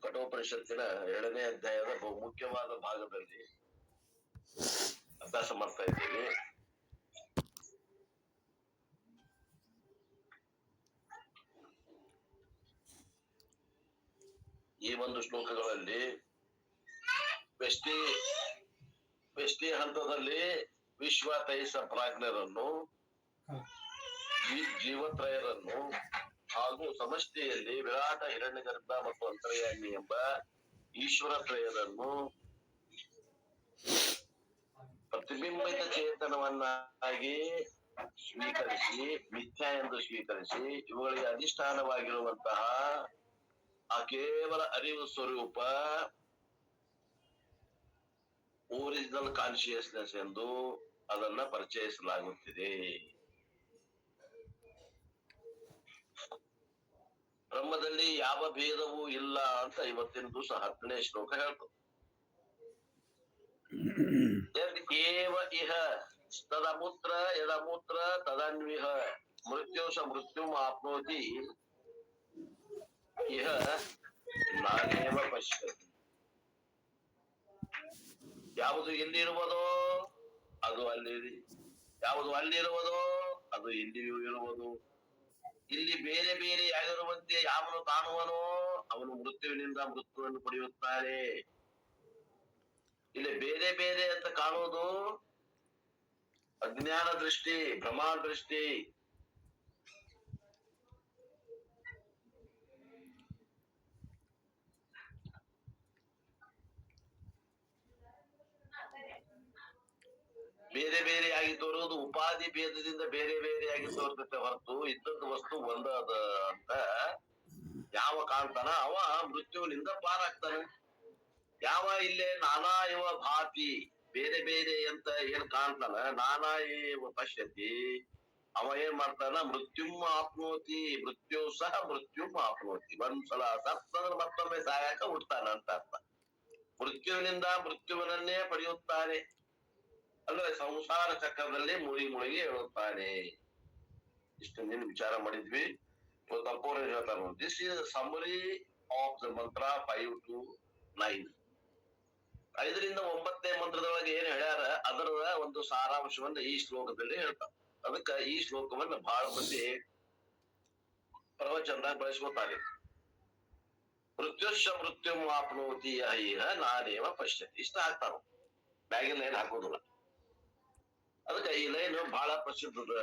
ಕಠೋಪನಿಷತ್ತಿನ 2ನೇ ಅಧ್ಯಾಯದ ಬಹುಮುಖ್ಯವಾದ ಭಾಗದಲ್ಲಿ ಅಭ್ಯಾಸ ಮಾಡ್ತಾ ಇದ್ದೀವಿ. ಈ ಒಂದು ಶ್ಲೋಕಗಳಲ್ಲಿ ವ್ಯಷ್ಟಿ ಹಂತದಲ್ಲಿ ವಿಶ್ವ ತೈಸ ಪ್ರಾಜ್ಞರನ್ನು, ಜೀವತ್ರಯರನ್ನು ಹಾಗೂ ಸಮಷ್ಟಿಯಲ್ಲಿ ವಿರಾಟ ಹಿರಣ್ಯಗರ್ಭ ಮತ್ತು ಅಂತರ್ಯಾಮಿ ಎಂಬ ಈಶ್ವರ ತ್ರಯರನ್ನು ಪ್ರತಿಬಿಂಬಿತ ಚೇತನವನ್ನಾಗಿ ಸ್ವೀಕರಿಸಿ, ಮಿಥ್ಯಾ ಎಂದು ಸ್ವೀಕರಿಸಿ, ಇವುಗಳಿಗೆ ಅಧಿಷ್ಠಾನವಾಗಿರುವಂತಹ ಆ ಕೇವಲ ಅರಿವು ಸ್ವರೂಪ ಒರಿಜಿನಲ್ ಕಾನ್ಶಿಯಸ್ನೆಸ್ ಎಂದು ಅದನ್ನ ಪರಿಚಯಿಸಲಾಗುತ್ತಿದೆ. ಬ್ರಹ್ಮದಲ್ಲಿ ಯಾವ ಭೇದವೂ ಇಲ್ಲ ಅಂತ ಇವತ್ತಿನ ದಿವಸ 10ನೇ ಶ್ಲೋಕ ಹೇಳ್ತದೆ. ಏವ ಇಹ ತದಮೂತ್ರ ಯದಮೂತ್ರ ತದನ್ವಿಹ ಮೃತ್ಯುಸ ಮೃತ್ಯುಂ ಆಪ್ನೋತಿ ಇಹ ನಾನೇವ ಪಶ್ಯತಿ. ಯಾವುದು ಇಲ್ಲಿರುವುದೋ ಅದು ಅಲ್ಲಿ, ಯಾವುದು ಅಲ್ಲಿರುವುದೋ ಅದು ಇಲ್ಲಿಯೂ ಇರುವುದು. ಇಲ್ಲಿ ಬೇರೆ ಬೇರೆ ಆಗಿರುವಂತೆ ಯಾವನು ಕಾಣುವನೋ ಅವನು ಮೃತ್ಯುವಿನಿಂದ ಮೃತ್ಯುವನ್ನು ಪಡೆಯುತ್ತಾನೆ. ಇಲ್ಲಿ ಬೇರೆ ಬೇರೆ ಅಂತ ಕಾಣುವುದು ಅಜ್ಞಾನ ದೃಷ್ಟಿ, ಭ್ರಮಾ ದೃಷ್ಟಿ. ಬೇರೆ ಬೇರೆಯಾಗಿ ತೋರುವುದು ಉಪಾಧಿ ಭೇದದಿಂದ ಬೇರೆ ಬೇರೆಯಾಗಿ ತೋರ್ತತೆ ಹೊರತು ಇದ್ದದ್ದು ವಸ್ತು ಒಂದದ ಅಂತ ಯಾವ ಕಾಣ್ತಾನ ಅವ ಮೃತ್ಯುವಿನಿಂದ ಪಾರಾಗ್ತಾನೆ. ಯಾವ ಇಲ್ಲೇ ನಾನಾ ಇವ ಭಾತಿ ಬೇರೆ ಬೇರೆ ಅಂತ ಏನ್ ಕಾಣ್ತಾನ, ನಾನಾ ಇವ ಪಶ್ಯತಿ, ಅವ ಏನ್ ಮಾಡ್ತಾನ ಮೃತ್ಯುಂ ಆಪ್ನೋತಿ, ಮೃತ್ಯು ಸಹ ಮೃತ್ಯುಂ ಆಪ್ನೋತಿ. ಒಂದ್ಸಲ ಸತ್ತಂದ್ರೆ ಮತ್ತೊಮ್ಮೆ ಸಾಯಕ ಹುಡ್ತಾನ ಅಂತ ಅರ್ಥ. ಮೃತ್ಯುವಿನಿಂದ ಮೃತ್ಯುವನ್ನೇ ಪಡೆಯುತ್ತಾನೆ ಅಂದ್ರೆ ಸಂಸಾರ ಚಕ್ರದಲ್ಲಿ ಮುಳುಗಿ ಹೇಳುತ್ತಾನೆ. ಇಷ್ಟೊಂದೇನು ವಿಚಾರ ಮಾಡಿದ್ವಿ. ತಪ್ಪೋರು ಹೇಳ್ತಾರ, this is summary of the ಮಂತ್ರ 5 to 9. 5ರಿಂದ 9ನೇ ಮಂತ್ರದೊಳಗೆ ಏನ್ ಹೇಳ್ಯಾರ ಅದರ ಒಂದು ಸಾರಾಂಶವನ್ನ ಈ ಶ್ಲೋಕದಲ್ಲಿ ಹೇಳ್ತಾರ. ಅದಕ್ಕ ಈ ಶ್ಲೋಕವನ್ನ ಬಹಳ ಮಂದಿ ಪ್ರವಚನದಾಗ ಬಳಸ್ಕೊತಾರೆ. ಮೃತ್ಯುಶ್ಚ ಮೃತ್ಯುಂ ಆಪ್ನೋತಿ ಇಹ ನಾನೇವ ಪಶ್ಯತಿ. ಇಷ್ಟ ಹಾಕ್ತಾರ, ಬ್ಯಾಗಿನ ಲೈನ್ ಹಾಕೋದಿಲ್ಲ. ಅದಕ್ಕೆ ಈ ಲೈನ್ ಬಹಳ ಪ್ರಸಿದ್ಧದ.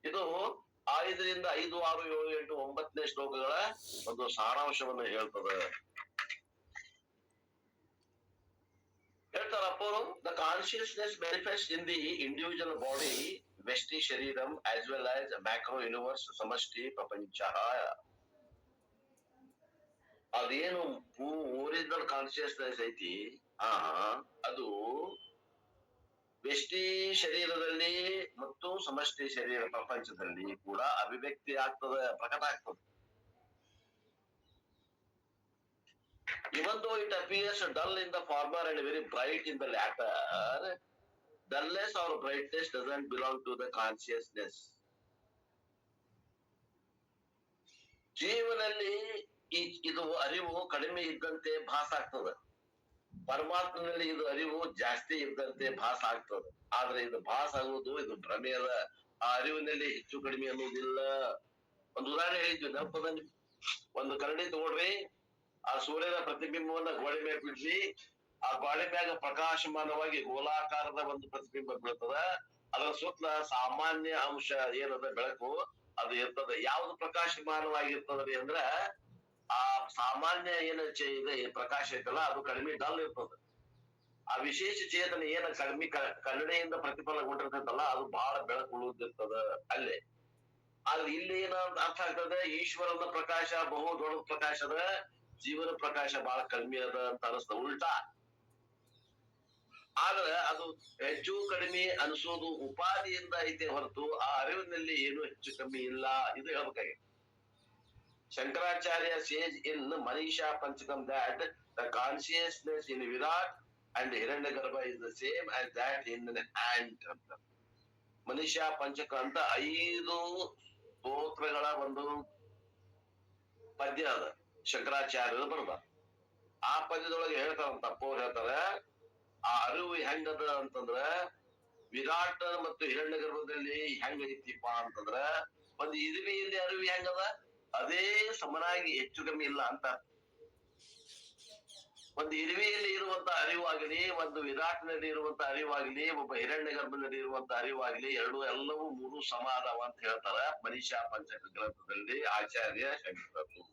ಇದು 5ರಿಂದ 5, 6, 7, 8, 9ನೇ ಶ್ಲೋಕಗಳ ಒಂದು ಸಾರಾಂಶವನ್ನು ಹೇಳ್ತದೆ. ಹೇಳ್ತಾರಪ್ಪ, the consciousness manifest in the individual body, ವ್ಯಷ್ಟಿ ಶರೀರಂ as well as macro universe, ಸಮಷ್ಟಿ ಪ್ರಪಂಚ. ಅದೇನು ಒರಿಜಿನಲ್ ಕಾನ್ಶಿಯಸ್ನೆಸ್ ಐತಿ ಅದು ವ್ಯಷ್ಟಿ ಶರೀರದಲ್ಲಿ ಮತ್ತು ಸಮಷ್ಟಿ ಶರೀರ ಪ್ರಪಂಚದಲ್ಲಿ ಕೂಡ ಅಭಿವ್ಯಕ್ತಿ ಆಗ್ತದೆ, ಪ್ರಕಟ ಆಗ್ತದೆ. Even though it appears dull in the former and very bright in the latter, dullness or brightness doesn't belong to the consciousness. ಜೀವನಲ್ಲಿ ಇದು ಅರಿವು ಕಡಿಮೆ ಇದ್ದಂತೆ ಭಾಸ ಆಗ್ತದೆ, ಪರಮಾತ್ಮನಲ್ಲಿ ಇದು ಅರಿವು ಜಾಸ್ತಿ ಇದ್ದಂತೆ ಭಾಸ ಆಗ್ತದೆ. ಆದ್ರೆ ಇದು ಭಾಸ ಆಗುವುದು ಇದು ಭ್ರಮೆಯದ. ಆ ಅರಿವಿನಲ್ಲಿ ಹೆಚ್ಚು ಕಡಿಮೆ ಅನ್ನೋದಿಲ್ಲ. ಒಂದು ಉದಾಹರಣೆ ಹೇಳಿದ್ವಿ ನೆನಪದಲ್ಲಿ. ಒಂದು ಕರಡಿ ತಗೊಳ್ರಿ, ಆ ಸೂರ್ಯನ ಪ್ರತಿಬಿಂಬವನ್ನ ಗೋಡೆ ಮೇಲೆ ಬಿಡ್ರಿ, ಆ ಗೋಡೆ ಮ್ಯಾಗ ಪ್ರಕಾಶಮಾನವಾಗಿ ಗೋಲಾಕಾರದ ಒಂದು ಪ್ರತಿಬಿಂಬ ಬೀಳ್ತದ. ಅದರ ಸುತ್ತಲ ಸಾಮಾನ್ಯ ಅಂಶ ಏನದ ಬೆಳಕು ಅದು ಇರ್ತದೆ. ಯಾವ್ದು ಪ್ರಕಾಶಮಾನವಾಗಿರ್ತದ್ರಿ ಅಂದ್ರ ಆ ಸಾಮಾನ್ಯ ಏನ ಇದೆ ಪ್ರಕಾಶ ಐತಲ್ಲ ಅದು ಕಡಿಮೆ ಡಲ್ ಇರ್ತದೆ. ಆ ವಿಶೇಷ ಚೇತನ ಏನ ಕಡಿಮೆ ಕನ್ನಡಿಯಿಂದ ಪ್ರತಿಫಲಗೊಂಡಿರ್ತೈತಲ್ಲ ಅದು ಬಹಳ ಬೆಳಕು ಉಳಿದಿರ್ತದ ಅಲ್ಲೇ. ಆದ್ರೆ ಇಲ್ಲಿ ಏನ ಅರ್ಥ ಆಗ್ತದೆ, ಈಶ್ವರನ ಪ್ರಕಾಶ ಬಹು ದೊಡ್ಡ ಪ್ರಕಾಶದ, ಜೀವನ ಪ್ರಕಾಶ ಬಹಳ ಕಡಿಮೆ ಅದ ಅಂತ ಅನಿಸ್ತದ. ಉಲ್ಟಾ. ಆದ್ರೆ ಅದು ಹೆಚ್ಚು ಕಡಿಮೆ ಅನಿಸೋದು ಉಪಾಧಿಯಿಂದ ಐತೆ ಹೊರತು ಆ ಅರಿವಿನಲ್ಲಿ ಏನು ಹೆಚ್ಚು ಕಮ್ಮಿ ಇಲ್ಲ. ಇದು ಹೇಳ್ಬೇಕಾಗಿ Shankaracharya says in Manisha Panchakam that the consciousness in Virat and Hiranyagarbha is the same as that in an ant. Manisha Panchaka ಅಂತ 5 ಸ್ತೋತ್ರಗಳ ಒಂದು ಪದ್ಯ ಅದ. ಶಂಕರಾಚಾರ್ಯರು ಬರ್ದ ಆ ಪದ್ಯದೊಳಗೆ ಹೇಳ್ತಾರಂತ ಅಪ್ಪವ್ರು ಹೇಳ್ತಾರ ಆ ಅರಿವು ಹೆಂಗದ ಅಂತಂದ್ರ ವಿರಾಟ್ ಮತ್ತು ಹಿರಣ್ಯ ಗರ್ಭದಲ್ಲಿ ಹೆಂಗ ಐತಿಪ್ಪ ಅಂತಂದ್ರ ಒಂದು ಇರುವೆಯಲ್ಲಿ ಅರಿವು ಹೆಂಗದ ಅದೇ ಸಮನಾಗಿ ಹೆಚ್ಚು ಕಮ್ಮಿ ಇಲ್ಲ ಅಂತ. ಒಂದು ಇರುವೆಯಲ್ಲಿ ಇರುವಂತ ಅರಿವಾಗಲಿ, ಒಂದು ವಿರಾಟ್ನಲ್ಲಿ ಇರುವಂತ ಅರಿವಾಗಲಿ, ಒಬ್ಬ ಹಿರಣ್ಯ ಗರ್ಭದಲ್ಲಿ ಇರುವಂತ ಅರಿವಾಗಲಿ, ಎಲ್ಲವೂ ಮೂರು ಸಮ ಅದಾವ ಅಂತ ಹೇಳ್ತಾರ ಮನೀಷಾ ಪಂಚಕ ಗ್ರಂಥದಲ್ಲಿ ಆಚಾರ್ಯ ಶಂಕರರು.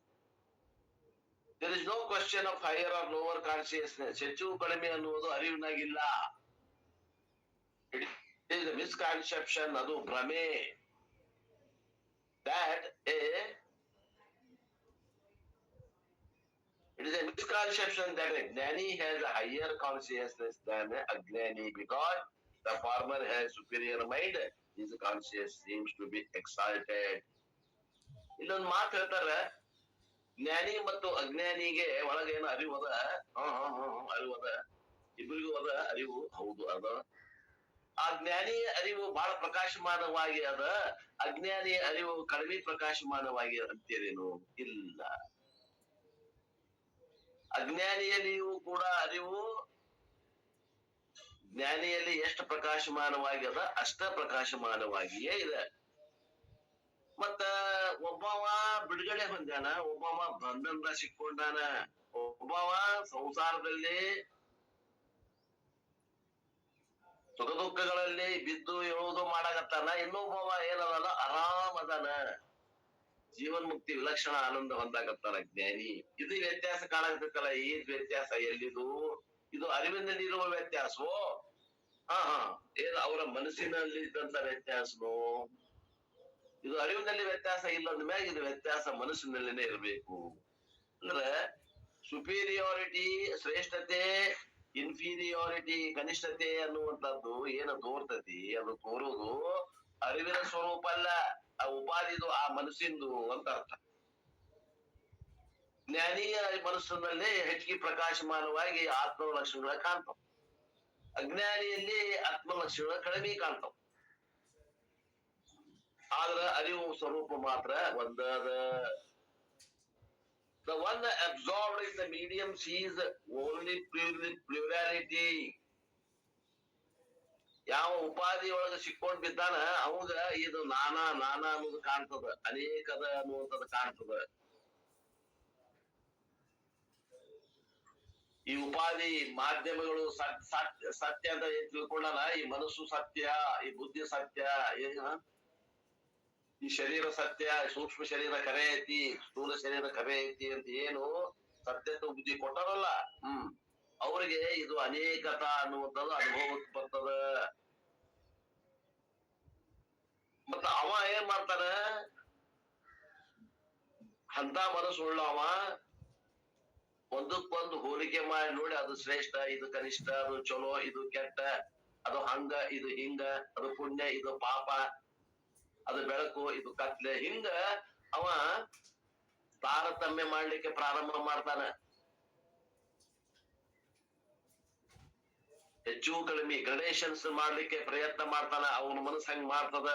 There is no question of higher or lower consciousness. ಹೆಚ್ಚು ಕಡಿಮೆ ಅನ್ನುವುದು ಅರಿವಿನಾಗಿಲ್ಲ. It is a misconception, ಅದು ಭ್ರಮೆ. It is a misconception that a ಜ್ಞಾನಿ has a higher consciousness than a ಅಜ್ಞಾನಿ because the former has superior mind. His consciousness seems to be exalted. ಇಲ್ಲೊಂದು ಮಾತು ಹೇಳ್ತಾರ, ಜ್ಞಾನಿ ಮತ್ತು ಅಜ್ಞಾನಿಗೆ ಒಳಗೇನು ಅರಿವು ಅದ, ಅರಿವು ಅದ, ಇಬ್ಬರಿಗೂ ಅದ ಅರಿವು, ಹೌದು ಅದ. ಆ ಜ್ಞಾನಿ ಅರಿವು ಬಹಳ ಪ್ರಕಾಶಮಾನವಾಗಿ ಅದ, ಅಜ್ಞಾನಿ ಅರಿವು ಕಡಿಮೆ ಪ್ರಕಾಶಮಾನವಾಗಿ ಅಂತೇನೇನು ಇಲ್ಲ. ಅಜ್ಞಾನಿಯಲ್ಲಿಯೂ ಕೂಡ ಅರಿವು ಜ್ಞಾನಿಯಲ್ಲಿ ಎಷ್ಟು ಪ್ರಕಾಶಮಾನವಾಗ್ಯದ ಅಷ್ಟ ಪ್ರಕಾಶಮಾನವಾಗಿಯೇ ಇದೆ. ಮತ್ತ ಒಬ್ಬವ ಬಿಡುಗಡೆ ಹೊಂದಾನ, ಒಬ್ಬವ ಬಂಧನದ ಸಿಕ್ಕೊಂಡಾನ, ಒಬ್ಬವ ಸಂಸಾರದಲ್ಲಿ ಸುಖ ದುಃಖಗಳಲ್ಲಿ ಬಿದ್ದು ಹೇಳುವುದು ಮಾಡಾಕತ್ತಾನ, ಇನ್ನೊಬ್ಬವ ಏನದಲ್ಲ ಆರಾಮ್ ಅದಾನ, ಜೀವನ್ ಮುಕ್ತಿ ವಿಲಕ್ಷಣ ಆನಂದ ಹೊಂದಾಕತ್ತಾನ ಜ್ಞಾನಿ. ಇದು ವ್ಯತ್ಯಾಸ ಕಾಣಕತ್ತಲ್ಲ. ಈ ವ್ಯತ್ಯಾಸ ಎಲ್ಲಿದು? ಇದು ಅರಿವಿನಲ್ಲಿ ಇರುವ ವ್ಯತ್ಯಾಸವೋ ಏನು ಅವರ ಮನಸ್ಸಿನಲ್ಲಿ ಇದ್ದಂತ ವ್ಯತ್ಯಾಸವೋ? ಇದು ಅರಿವಿನಲ್ಲಿ ವ್ಯತ್ಯಾಸ ಇಲ್ಲ ಅಂದ್ಮ್ಯಾಗ ಇದು ವ್ಯತ್ಯಾಸ ಮನಸ್ಸಿನಲ್ಲಿನೇ ಇರಬೇಕು. ಅಂದ್ರೆ ಸುಪೀರಿಯಾರಿಟಿ ಶ್ರೇಷ್ಠತೆ, ಇನ್ಫೀರಿಯಾರಿಟಿ ಕನಿಷ್ಠತೆ ಅನ್ನುವಂಥದ್ದು ಏನು ತೋರ್ತತಿ, ಅದು ತೋರುವುದು ಅರಿವಿನ ಸ್ವರೂಪ ಅಲ್ಲ, ಆ ಉಪಾಧಿದು ಆ ಮನಸ್ಸಿಂದು ಅಂತ ಅರ್ಥ. ಜ್ಞಾನಿಯ ಮನಸ್ಸಿನಲ್ಲಿ ಹೆಚ್ಚಿಗೆ ಪ್ರಕಾಶಮಾನವಾಗಿ ಆತ್ಮ ಲಕ್ಷಣಗಳ ಕಾಣ್ತಾವ, ಅಜ್ಞಾನಿಯಲ್ಲಿ ಆತ್ಮ ಲಕ್ಷಣಗಳ ಕಡಿಮೆ ಕಾಣ್ತಾವ. ಆದ್ರ ಅರಿವು ಸ್ವರೂಪ ಮಾತ್ರ ಒಂದಾದ. The one absorbed in the medium sees only plurality. ಯಾವ ಉಪಾಧಿ ಒಳಗ ಸಿಕ್ಕೊಂಡ್ ಬಿದ್ದಾನ ಅವಾಗ ಇದು ನಾನಾ ಅನ್ನೋದು ಕಾಣ್ತದ, ಅನೇಕದ ಅನ್ನುವಂಥದ್ದು ಕಾಣ್ತದ. ಈ ಉಪಾಧಿ ಮಾಧ್ಯಮಗಳು ಸತ್ಯ ಅಂತ ತಿಳ್ಕೊಂಡಾನ. ಈ ಮನಸ್ಸು ಸತ್ಯ, ಈ ಬುದ್ಧಿ ಸತ್ಯ, ಈ ಶರೀರ ಸತ್ಯ, ಸೂಕ್ಷ್ಮ ಶರೀರ ಕರೆ ಐತಿ, ಸ್ಥೂಲ ಶರೀರ ಕರೆ ಐತಿ ಅಂತ ಏನು ಸತ್ಯದ ಬುದ್ಧಿ ಕೊಟ್ಟಾರಲ್ಲ, ಅವ್ರಿಗೆ ಇದು ಅನೇಕತ ಅನ್ನುವಂಥದ್ದು ಅನುಭವಕ್ಕೆ ಬರ್ತದ. ಮತ್ತ ಅವ ಏನ್ ಮಾಡ್ತಾನ, ಅಂತ ಮನಸ್ಸು ಉಳ್ಳವ ಒಂದಕ್ಕೊಂದು ಹೋಲಿಕೆ ಮಾಡಿ ನೋಡಿ, ಅದು ಶ್ರೇಷ್ಠ, ಇದು ಕನಿಷ್ಠ, ಅದು ಚಲೋ, ಇದು ಕೆಟ್ಟ, ಅದು ಹಂಗ, ಇದು ಹಿಂಗ, ಅದು ಪುಣ್ಯ, ಇದು ಪಾಪ, ಅದು ಬೆಳಕು, ಇದು ಕತ್ಲೆ, ಹಿಂಗ ಅವ ತಾರತಮ್ಯ ಮಾಡ್ಲಿಕ್ಕೆ ಪ್ರಾರಂಭ ಮಾಡ್ತಾನ. ಹೆಚ್ಚು ಕಡಿಮೆ ಗ್ರಡೇಷನ್ಸ್ ಮಾಡ್ಲಿಕ್ಕೆ ಪ್ರಯತ್ನ ಮಾಡ್ತಾನ. ಅವನ ಮನಸ್ಸು ಹಂಗ ಮಾಡ್ತದ.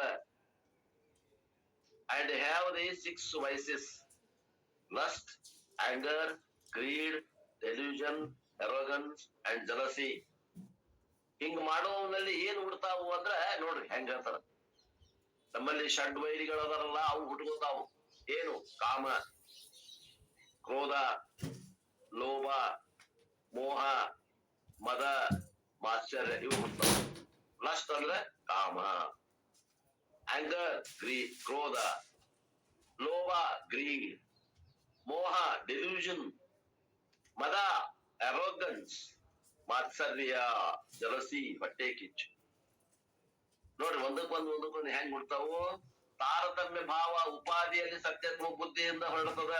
And have these 6 vices: lust, anger, greed, delusion, arrogance and jealousy. ಹಿಂಗ್ ಮಾಡೋನಲ್ಲಿ ಏನ್ ಹುಡ್ತಾವು ಅಂದ್ರ ನೋಡ್ರಿ ಹೆಂಗ ಹೇಳ್ತಾರ. ನಮ್ಮಲ್ಲಿ ಷಡ್ ವೈರಿಗಳದಾರಲ್ಲ, ಅವು ಹುಟ್ಕೋತಾವು. ಏನು? ಕಾಮ, ಕ್ರೋಧ, ಲೋಭ, ಮೋಹ, ಮದ, ಮಾತ್ಸರ್ಯ, ಇವು ಹುಡ್ತಾವ. ಲಸ್ಟ್ ಅಂದ್ರೆ ಕಾಮ, ಆಂಗರ್, ಕ್ರೋಧ, ಲೋಭ, ಗ್ರೀಡ್, ಮೋಹ, ಡೆಲ್ಯೂಷನ್, ಮದ, ಅರೋಗನ್ಸ್, ಮಾತ್ಸರ್ಯ, ಜಲಸಿ, ಹೊಟ್ಟೆ ಕಿಚ್ಚು. ನೋಡ್ರಿ ಒಂದಕ್ಕೊಂದು ಹೆಂಗ್ ಹುಡ್ತಾವು. ತಾರತಮ್ಯ ಭಾವ ಉಪಾಧಿಯಲ್ಲಿ ಸತ್ಯತ್ವ ಬುದ್ಧಿಯಿಂದ ಹೊರಡ್ತದ.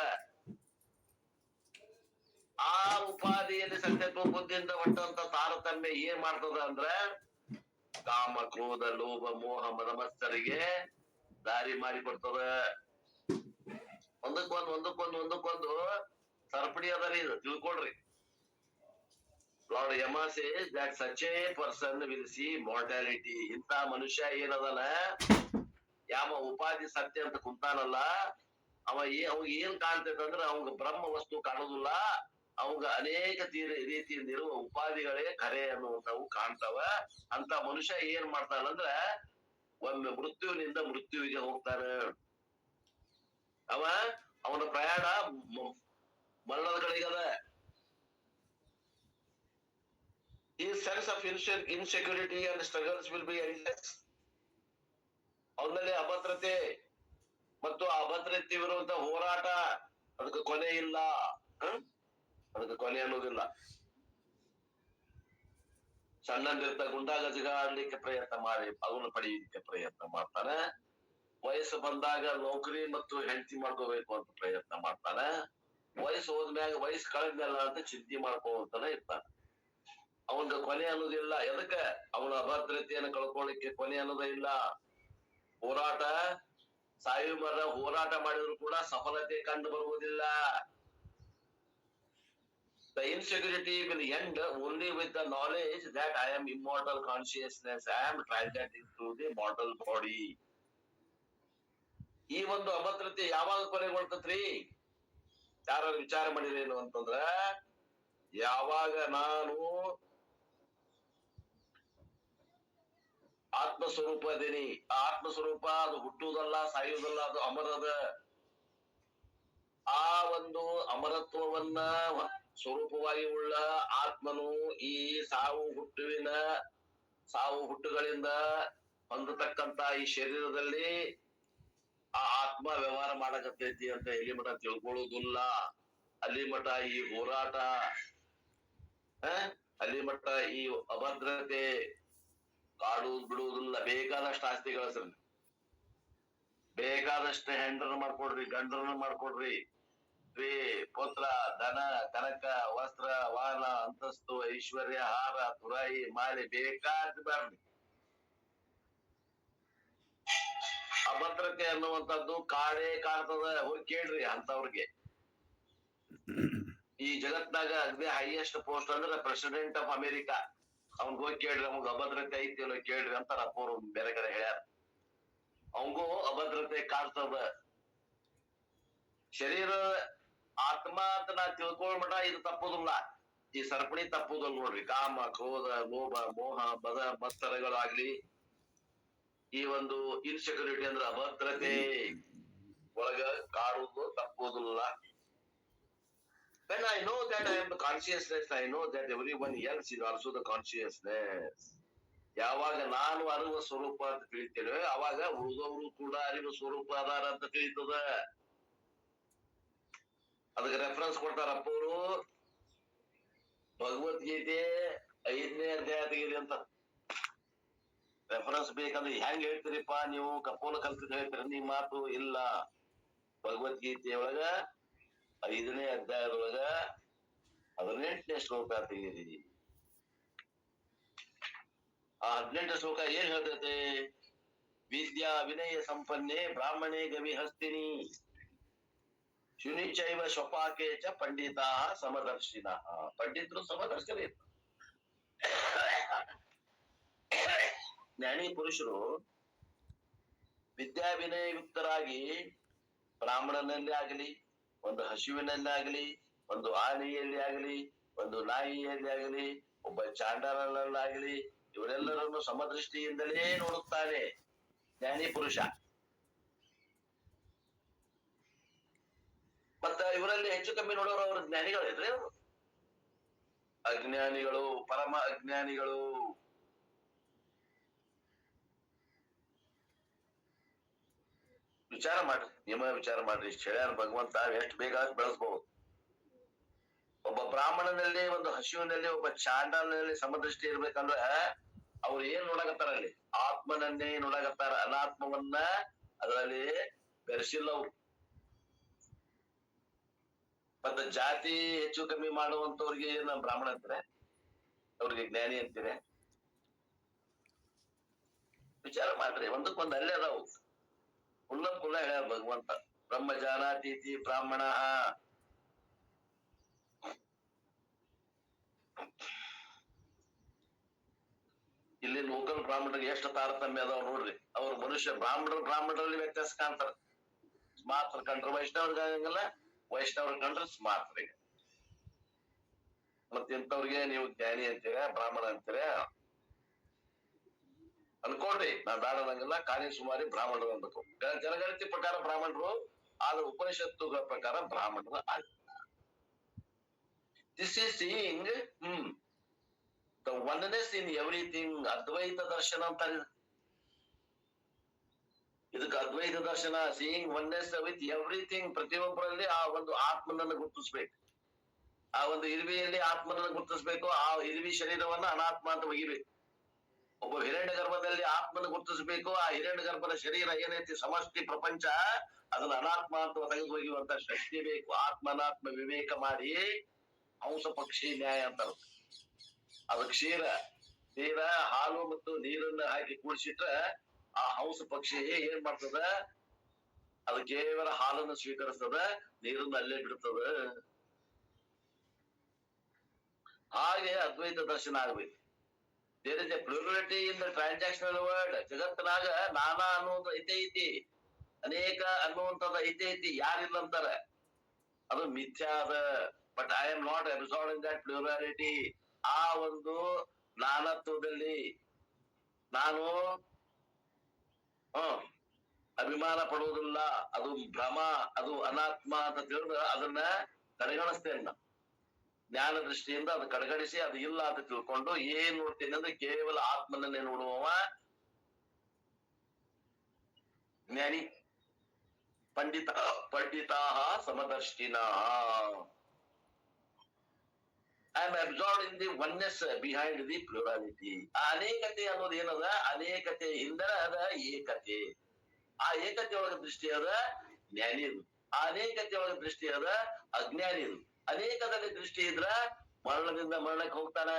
ಆ ಉಪಾಧಿಯಲ್ಲಿ ಸತ್ಯತ್ವ ಬುದ್ಧಿಯಿಂದ ಹೊರಟಂತ ತಾರತಮ್ಯ ಏನ್ ಮಾಡ್ತದ ಅಂದ್ರ ಕಾಮ, ಕ್ರೋಧ, ಲೋಭ, ಮೋಹ, ಮದಮತ್ಸರಿಗೆ ದಾರಿ ಮಾಡಿ ಕೊಡ್ತದ. ಒಂದಕ್ಕೊಂದು ಸರಪಡಿ ಅದರಿ, ಇದು ತಿಳ್ಕೊಳ್ರಿ. Lord Yama says that such a person will see mortality. ಇಂಥ ಮನುಷ್ಯ ಏನದನ, ಯಾವ ಉಪಾಧಿ ಸತ್ಯ ಅಂತ ಕುಂತಾನಲ್ಲ, ಅವಾಗ ಏನ್ ಕಾಣ್ತೈತೆ ಅಂದ್ರೆ ಅವಂಗ ಬ್ರಹ್ಮ ವಸ್ತು ಕಾಣುದಿಲ್ಲ, ಅವಂಗ ಅನೇಕ ರೀತಿಯಿಂದ ಇರುವ ಉಪಾಧಿಗಳೇ ಖರೆ ಅನ್ನುವಂಥವು ಕಾಣ್ತಾವ. ಅಂತ ಮನುಷ್ಯ ಏನ್ ಮಾಡ್ತಾನಂದ್ರ ಒಮ್ಮೆ ಮೃತ್ಯುವಿನಿಂದ ಮೃತ್ಯುವಿಗೆ ಹೋಗ್ತಾನೆ. ಅವನ ಪ್ರಯಾಣ ಮರಣದ ಕಡೆಗದ. His sense of insecurity and struggles will be endless. ಅವನಲ್ಲಿ ಅಭದ್ರತೆ ಮತ್ತು ಅಭದ್ರತೆ ಇರುವಂತ ಹೋರಾಟ, ಅದಕ್ಕೆ ಕೊನೆ ಇಲ್ಲ, ಅದಕ್ಕೆ ಕೊನೆ ಅನ್ನೋದಿಲ್ಲ. ಸಣ್ಣಂದಿರ್ತ ಗುಂಡಾಗಜಿಗ ಆಡ್ಲಿಕ್ಕೆ ಪ್ರಯತ್ನ ಮಾಡಿ ಅದನ್ನು ಪಡೆಯಲಿಕ್ಕೆ ಪ್ರಯತ್ನ ಮಾಡ್ತಾನೆ. ವಯಸ್ಸು ಬಂದಾಗ ನೌಕರಿ ಮತ್ತು ಹೆಂಡತಿ ಮಾಡ್ಕೋಬೇಕು ಅಂತ ಪ್ರಯತ್ನ ಮಾಡ್ತಾನೆ. ವಯಸ್ಸು ಹೋದ್ಮ್ಯಾಗ ವಯಸ್ಸು ಕಳೆದ್ಮೇಲೆ ಅಂತ ಚಿಂತೆ ಮಾಡ್ಕೊಂತಾನೆ ಇರ್ತಾನೆ. ಅವನ ಕೊನೆ ಅನ್ನೋದಿಲ್ಲ. ಎದಕ್ಕ? ಅವನ ಅಭದ್ರತೆಯನ್ನು ಕಳ್ಕೊಳ್ಳಿಕ್ಕೆ ಕೊನೆ ಅನ್ನೋದೇ ಇಲ್ಲ. ಹೋರಾಟ ಸಾಯು ಮರ ಹೋರಾಟ ಮಾಡಿದ್ರು ಕೂಡ ಸಫಲತೆ ಕಂಡು ಬರುವುದಿಲ್ಲ. The insecurity will end only with the knowledge that I am immortal consciousness. I am transcending through the mortal body. ಈ ಒಂದು ಅಭದ್ರತೆ ಯಾವಾಗ ಕೊನೆಗೊಳ್ತತ್ರಿ? ಯಾರು ವಿಚಾರ ಮಾಡಿರೇನು ಅಂತಂದ್ರ, ಯಾವಾಗ ನಾನು ಆತ್ಮಸ್ವರೂಪ ಅದೇನಿ. ಆ ಆತ್ಮಸ್ವರೂಪ ಅದು ಹುಟ್ಟುವುದಲ್ಲ, ಸಾಯುವುದಲ್ಲ, ಅದು ಅಮರದ. ಆ ಒಂದು ಅಮರತ್ವವನ್ನ ಸ್ವರೂಪವಾಗಿ ಉಳ್ಳ ಆತ್ಮನು ಈ ಸಾವು ಹುಟ್ಟುಗಳಿಂದ ಹೊಂದತಕ್ಕಂತ ಈ ಶರೀರದಲ್ಲಿ ಆ ಆತ್ಮ ವ್ಯವಹಾರ ಮಾಡಕತ್ತೈತಿ ಅಂತ ಎಲ್ಲಿ ಮಠ ತಿಳ್ಕೊಳ್ಳುವುದಿಲ್ಲ. ಅಲ್ಲಿ ಮಠ ಈ ಹೋರಾಟ, ಅಲ್ಲಿ ಮಠ ಈ ಅಭದ್ರತೆ ಕಾಡುವುದು ಬಿಡುವುದಿಲ್ಲ. ಬೇಕಾದಷ್ಟು ಆಸ್ತಿ ಗಳಿಸ್ರಿ, ಬೇಕಾದಷ್ಟು ಹೆಂಡ್ರನ್ನ ಮಾಡ್ಕೊಡ್ರಿ, ಗಂಡ್ರನ್ನ ಮಾಡ್ಕೊಡ್ರಿ, ಪುತ್ರ, ಧನ, ಕನಕ, ವಸ್ತ್ರ, ವಾಹನ, ಅಂತಸ್ತು, ಐಶ್ವರ್ಯ, ಹಾರ, ತುರಾಯಿ, ಮಾಲಿ ಬೇಕಾದ ಬರ್ರಿ. ಅಭದ್ರತೆ ಅನ್ನುವಂಥದ್ದು ಕಾಡೇ ಕಾಡ್ತದ. ಹೋಗಿ ಕೇಳ್ರಿ ಅಂತವ್ರಿಗೆ. ಈ ಜಗತ್ನಾಗ ಅಗ್ದಿ ಹೈಯೆಸ್ಟ್ ಪೋಸ್ಟ್ ಅಂದ್ರೆ ಪ್ರೆಸಿಡೆಂಟ್ ಆಫ್ ಅಮೆರಿಕಾ. ಅವ್ನ್ಗ ಹೋಗಿ ಕೇಳ್ರಿ, ಅವಂಗ ಅಭದ್ರತೆ ಐತಿ ಅಲ್ಲ ಕೇಳ್ರಿ ಅಂತ ಅಪ್ಪವ್ರು ಬೇರೆ ಕಡೆ ಹೇಳ್ಯಾರ. ಅವಂಗೂ ಅಭದ್ರತೆ ಕಾಡ್ತದ. ಶರೀರ ಆತ್ಮ ಅಂತ ನಾ ತಿಳ್ಕೊಳ್ಳ ಮಟ ಇದು ತಪ್ಪುದಿಲ್ಲ. ಈ ಸರಪಣಿ ತಪ್ಪುದಿಲ್ಲ ನೋಡ್ರಿ. ಕಾಮ, ಕ್ರೋಧ, ಲೋಭ, ಮೋಹ, ಮದ, ಮತ್ಸರಗಳಾಗ್ಲಿ, ಈ ಒಂದು ಇನ್ಸೆಕ್ಯೂರಿಟಿ ಅಂದ್ರೆ ಅಭದ್ರತೆ ಒಳಗ ಕಾಡುವುದು ತಪ್ಪುದಿಲ್ಲ. When I know that I am the consciousness, I know that everyone else is also the consciousness. ಯಾವಾಗ ನಾನು ಅರಿವ ಸ್ವರೂಪ ಅಂತ ತಿಳಿತೇವೆ, ಅವಾಗ ಉಳಿದವರು ಕೂಡ ಅರಿವ ಸ್ವರೂಪ ಅದಾರ ಅಂತ ತಿಳಿತದ. ಅದಕ್ಕೆ ರೆಫರೆನ್ಸ್ ಕೊಡ್ತಾರಪ್ಪ ಅವರು, ಭಗವದ್ಗೀತೆ 5ನೇ ಅಧ್ಯಾಯ ತೆಗೀರಿ ಅಂತ. ರೆಫರೆನ್ಸ್ ಬೇಕಂದ್ರೆ ಹೆಂಗ್ ಹೇಳ್ತೀರಿಪ್ಪ ನೀವು? ಕಪೋಲ ಕಲ್ತಿದ್ ಹೇಳ್ತೀರಿ ನೀ ಮಾತು ಇಲ್ಲ. ಭಗವದ್ಗೀತೆಯೊಳಗ 5ನೇ ಅಧ್ಯಾಯದೊಳಗ 18ನೇ ಶ್ಲೋಕ ತೆಗೀರಿ. ಆ 18ನೇ ಶ್ಲೋಕ ಏನ್ ಹೇಳ್ತೈತೆ? ವಿದ್ಯಾ ವಿನಯ ಸಂಪನ್ನೆ ಬ್ರಾಹ್ಮಣೇ ಗವಿ ಹಸ್ತಿನಿ ಶುನಿಚೈವ ಸ್ವಪಾಕೆ ಚ ಪಂಡಿತಾ ಸಮದರ್ಶಿನ. ಪಂಡಿತರು ಸಮದರ್ಶನ. ಜ್ಞಾನಿ ಪುರುಷರು ವಿದ್ಯಾ ವಿನಯ ಯುಕ್ತರಾಗಿ ಬ್ರಾಹ್ಮಣನಲ್ಲಿ ಆಗಲಿ, ಒಂದು ಹಸುವಿನಲ್ಲಿ ಆಗಲಿ, ಒಂದು ಆನೆಯಲ್ಲಿ ಆಗಲಿ, ಒಂದು ನಾಯಿಯಲ್ಲಿ ಆಗಲಿ, ಒಬ್ಬ ಚಾಂಡಾಲನಲ್ಲಾಗಲಿ, ಇವರೆಲ್ಲರನ್ನು ಸಮದೃಷ್ಟಿಯಿಂದಲೇ ನೋಡುತ್ತಾನೆ ಜ್ಞಾನಿ ಪುರುಷ. ಮತ್ತ ಇವರಲ್ಲಿ ಹೆಚ್ಚು ಕಮ್ಮಿ ನೋಡೋರು ಅವ್ರ ಜ್ಞಾನಿಗಳಿದ್ರೆ, ಅವರು ಅಜ್ಞಾನಿಗಳು, ಪರಮ ಅಜ್ಞಾನಿಗಳು. ವಿಚಾರ ಮಾಡ್ರಿ, ವಿಚಾರ ಮಾಡ್ರಿ. ಇಷ್ಟು ಹೇಳ್ಯಾರ ಭಗವಂತ, ಎಷ್ಟು ಬೇಗ ಬೆಳೆಸ್ಬಹುದು. ಒಬ್ಬ ಬ್ರಾಹ್ಮಣನಲ್ಲಿ, ಒಂದು ಹಸುವಿನಲ್ಲಿ, ಒಬ್ಬ ಚಾಂಡಾಲನಲ್ಲಿ ಸಮದೃಷ್ಟಿ ಇರ್ಬೇಕಂದ್ರ ಅವ್ರು ಏನ್ ನೋಡಕತ್ತಾರ? ಅಲ್ಲಿ ಆತ್ಮನನ್ನೇ ನೋಡಕತ್ತಾರ. ಅನಾತ್ಮವನ್ನ ಅದರಲ್ಲಿ ಬೆರೆಸಿಲ್ಲ ಅವ್ರು. ಮತ್ತೆ ಜಾತಿ ಹೆಚ್ಚು ಕಮ್ಮಿ ಮಾಡುವಂತವ್ರಿಗೆ ನಮ್ಮ ಬ್ರಾಹ್ಮಣ ಅಂತಾರೆ, ಅವ್ರಿಗೆ ಜ್ಞಾನಿ ಅಂತೀರಿ? ವಿಚಾರ ಮಾಡ್ರಿ, ಒಂದಕ್ಕೊಂದು ಅಲ್ಲೇ ಅದಾವು. ಕುಲ್ಲ ಹೇಳ್ಯಾರ ಭಗವಂತ. ಬ್ರಹ್ಮ ಜಾನಾತೀತಿ ಬ್ರಾಹ್ಮಣ. ಇಲ್ಲಿ ಲೋಕಲ್ ಬ್ರಾಹ್ಮಣರಿಗೆ ಎಷ್ಟು ತಾರತಮ್ಯ ಅದಾವ ನೋಡ್ರಿ. ಅವ್ರ ಮನುಷ್ಯ ಬ್ರಾಹ್ಮಣರಲ್ಲಿ ವ್ಯತ್ಯಾಸ ಕಾಣ್ತಾರ. ಸ್ಮಾರ್ತ್ರ ಕಂಡ್ರೆ ವೈಷ್ಣವ್ರಿಗೆ ಆಗಂಗಿಲ್ಲ, ವೈಷ್ಣವ್ರ ಕಂಡ್ರೆ ಸ್ಮಾರ್ತರಿಗೆ. ಮತ್ತೆ ಇಂಥವ್ರಿಗೆ ನೀವು ಜ್ಞಾನಿ ಅಂತೀರ, ಬ್ರಾಹ್ಮಣ ಅಂತೀರ ಅನ್ಕೊಡ್ರಿ. ನಾ ಬೇಡದಂಗಿಲ್ಲ, ಕಾರ್ಯ ಸುಮಾರಿ ಬ್ರಾಹ್ಮಣರು ಅನ್ಬೇಕು. ಜನಗಣತಿ ಪ್ರಕಾರ ಬ್ರಾಹ್ಮಣರು, ಆದ್ರೆ ಉಪನಿಷತ್ತುಗಳ ಪ್ರಕಾರ ಬ್ರಾಹ್ಮಣರು ಆಗ. This is seeing the oneness in everything. ಅದ್ವೈತ ದರ್ಶನ ಅಂತಾರೆ ಇದಕ್ಕೆ. ಅದ್ವೈತ ದರ್ಶನ, ಸೀಯಿಂಗ್ ಒನ್ನೆಸ್ ವಿತ್ ಎವ್ರಿಥಿಂಗ್. ಪ್ರತಿಯೊಬ್ಬರಲ್ಲಿ ಆ ಒಂದು ಆತ್ಮನನ್ನು ಗುರುತಿಸ್ಬೇಕು. ಆ ಒಂದು ಇರುವೆಯಲ್ಲಿ ಆತ್ಮನನ್ನು ಗುರುತಿಸ್ಬೇಕು. ಆ ಇರುವಿ ಶರೀರವನ್ನ ಅನಾತ್ಮ ಅಂತ ಒಗಿಬೇಕು. ಒಬ್ಬ ಹಿರಣ್ಯ ಗರ್ಭದಲ್ಲಿ ಆತ್ಮನ ಗುರುತಿಸ್ಬೇಕು. ಆ ಹಿರಣ್ಯ ಗರ್ಭದ ಶರೀರ ಏನೈತಿ ಸಮಷ್ಟಿ ಪ್ರಪಂಚ, ಅದನ್ನ ಅನಾತ್ಮ ಅಂತ ತೆಗೆದು ಒಗೆಯುವಂತ ಶಕ್ತಿ ಬೇಕು. ಆತ್ಮನಾತ್ಮ ವಿವೇಕ ಮಾಡಿ ಹಂಸ ಪಕ್ಷಿ ನ್ಯಾಯ ಅಂತಾರ. ಅದು ಕ್ಷೀರ ಹಾಲು ಮತ್ತು ನೀರನ್ನ ಹಾಕಿ ಕೂಡಿಸಿಟ್ರ ಆ ಹಂಸ ಪಕ್ಷಿ ಏನ್ ಮಾಡ್ತದ, ಅದು ಕೇವಲ ಹಾಲನ್ನು ಸ್ವೀಕರಿಸ್ತದ, ನೀರನ್ನು ಅಲ್ಲೇ ಬಿಡ್ತದ. ಹಾಗೆ ಅದ್ವೈತ ದರ್ಶನ ಆಗ್ಬೇಕು. There is a plurality in the transactional world. ಜಗತ್ತಿನಾಗ ನಾನಾ ಅನ್ನುವಂತ ಐತಿ, ಅನೇಕ ಅನ್ನುವಂಥದ್ದು ಐತಿ, ಯಾರಿಲ್ಲ ಅಂತಾರ, ಅದು ಮಿಥ್ಯಾ ಅದ. But I am not absorbed in that plurality. ಆ ಒಂದು ನಾನತ್ವದಲ್ಲಿ ನಾನು ಅಭಿಮಾನ ಪಡುವುದಿಲ್ಲ. ಅದು ಭ್ರಮ, ಅದು ಅನಾತ್ಮ ಅಂತ ತಿಳಿದು ಅದನ್ನ ಕಡೆಗಣಿಸ್ತೇನೆ. ಜ್ಞಾನ ದೃಷ್ಟಿಯಿಂದ ಅದು ಕಡೆಗಣಿಸಿ ಅದು ಇಲ್ಲ ಅಂತ ತಿಳ್ಕೊಂಡು ಏನ್ ನೋಡ್ತೀನಿ ಅಂದ್ರೆ ಕೇವಲ ಆತ್ಮನನ್ನೇ ನೋಡುವವ ಜ್ಞಾನಿ. ಪಂಡಿತಾ ಸಮದರ್ಶಿನ. I am absorbed in the oneness behind the plurality. ಆ ಅನೇಕತೆ ಅನ್ನೋದು ಏನದ, ಅನೇಕತೆ ಹಿಂದೆ ಅದ ಏಕತೆ. ಆ ಏಕತೆ ಒಳಗ ದೃಷ್ಟಿ ಅದ ಜ್ಞಾನಿದು, ಆ ಅನೇಕತೆ ಒಳಗ ದೃಷ್ಟಿ ಅದ ಅಜ್ಞಾನಿದು. ಅನೇಕದಲ್ಲಿ ದೃಷ್ಟಿ ಇದ್ರ ಮರಣದಿಂದ ಮರಣಕ್ಕೆ ಹೋಗ್ತಾನ,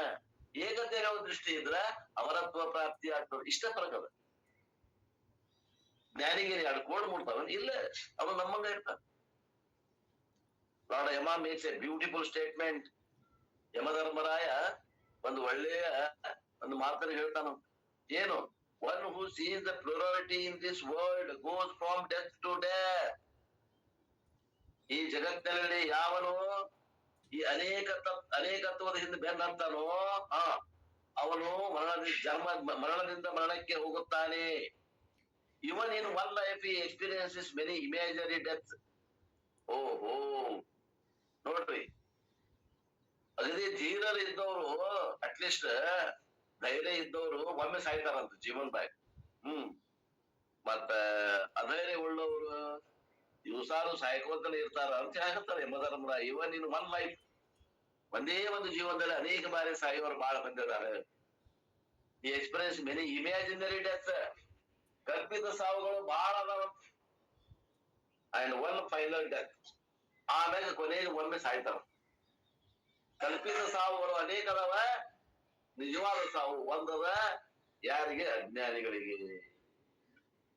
ಏಕತೆ ದೃಷ್ಟಿ ಇದ್ರ ಅಮರತ್ವ ಪ್ರಾಪ್ತಿ ಆಗ್ತದೆ. ಇಷ್ಟ ಫರಕದ. ಜ್ಞಾನಿಗೆ ಎರಡು ಕೋಡ್ ಮೂಡ್ತಾವ ಇಲ್ಲ, ಅವನು ನಮ್ಮಂಗ ಇರ್ತಾನ. Lord Yama makes a beautiful statement. Yamadharmaraya ಒಂದು ಒಳ್ಳೆಯ ಒಂದು ಮಾತನ್ನು ಹೇಳ್ತಾನ. ಏನು? One who sees the plurality in this world goes from death to death. ಈ ಜಗತ್ತಿನಲ್ಲಿ ಯಾವನು ಈ ಅನೇಕತ್ವದ ಹಿಂದೆ ಬೆನ್ನಂತಾನೋ ಅವನು ಮರಣದಿಂದ ಮರಣಕ್ಕೆ ಹೋಗುತ್ತಾನೆ. ಇವನ್ ಇನ್ ಒನ್ ಲೈಫ್ ಈ ಎಕ್ಸ್ಪೀರಿಯನ್ಸಸ್ ಮೆನಿ ಇಮ್ಯಾಜಿನರಿ ಡೆತ್. ಓಹೋ ನೋಡ್ರಿ, ಅದೇ ಧೀರರು ಇದ್ದವರು, ಅಟ್ಲೀಸ್ಟ್ ಧೈರ್ಯ ಇದ್ದವರು ಒಮ್ಮೆ ಸಾಯ್ತಾರಂತ ಜೀವನದಾಗ. ಮತ್ತ ಅಧೈರ್ಯ ಉಳ್ಳವರು ದಿವಸಾರು ಸಾಯ್ಕೋತನೇ ಇರ್ತಾರ ಅಂತ ಹೇಳ್ತಾರೆ ಯಮಧರ್ಮರಾಯ. ಇವನ್ ಇನ್ ಒನ್ ಲೈಫ್, ಒಂದೇ ಒಂದು ಜೀವನದಲ್ಲಿ ಅನೇಕ ಬಾರಿ ಸಾಯೋರು ಬಹಳ ಬಂದಿದ್ದಾರೆ. ಈ ಎಕ್ಸ್ಪೀರಿಯನ್ಸ್ ಮೆನಿ ಇಮ್ಯಾಜಿನರಿ ಡೆತ್. ಕಲ್ಪಿತ ಸಾವುಗಳು ಬಹಳ ಅದಾವ. And one final death. ಆಮೇಲೆ ಕೊನೆಗೆ ಒಮ್ಮೆ ಸಾಯ್ತಾರ. ಕಲ್ಪಿತ ಸಾವುಗಳು ಅನೇಕ ಅದಾವ, ನಿಜವಾದ ಸಾವು ಒಂದದ. ಯಾರಿಗೆ? ಅಜ್ಞಾನಿಗಳಿಗೆ.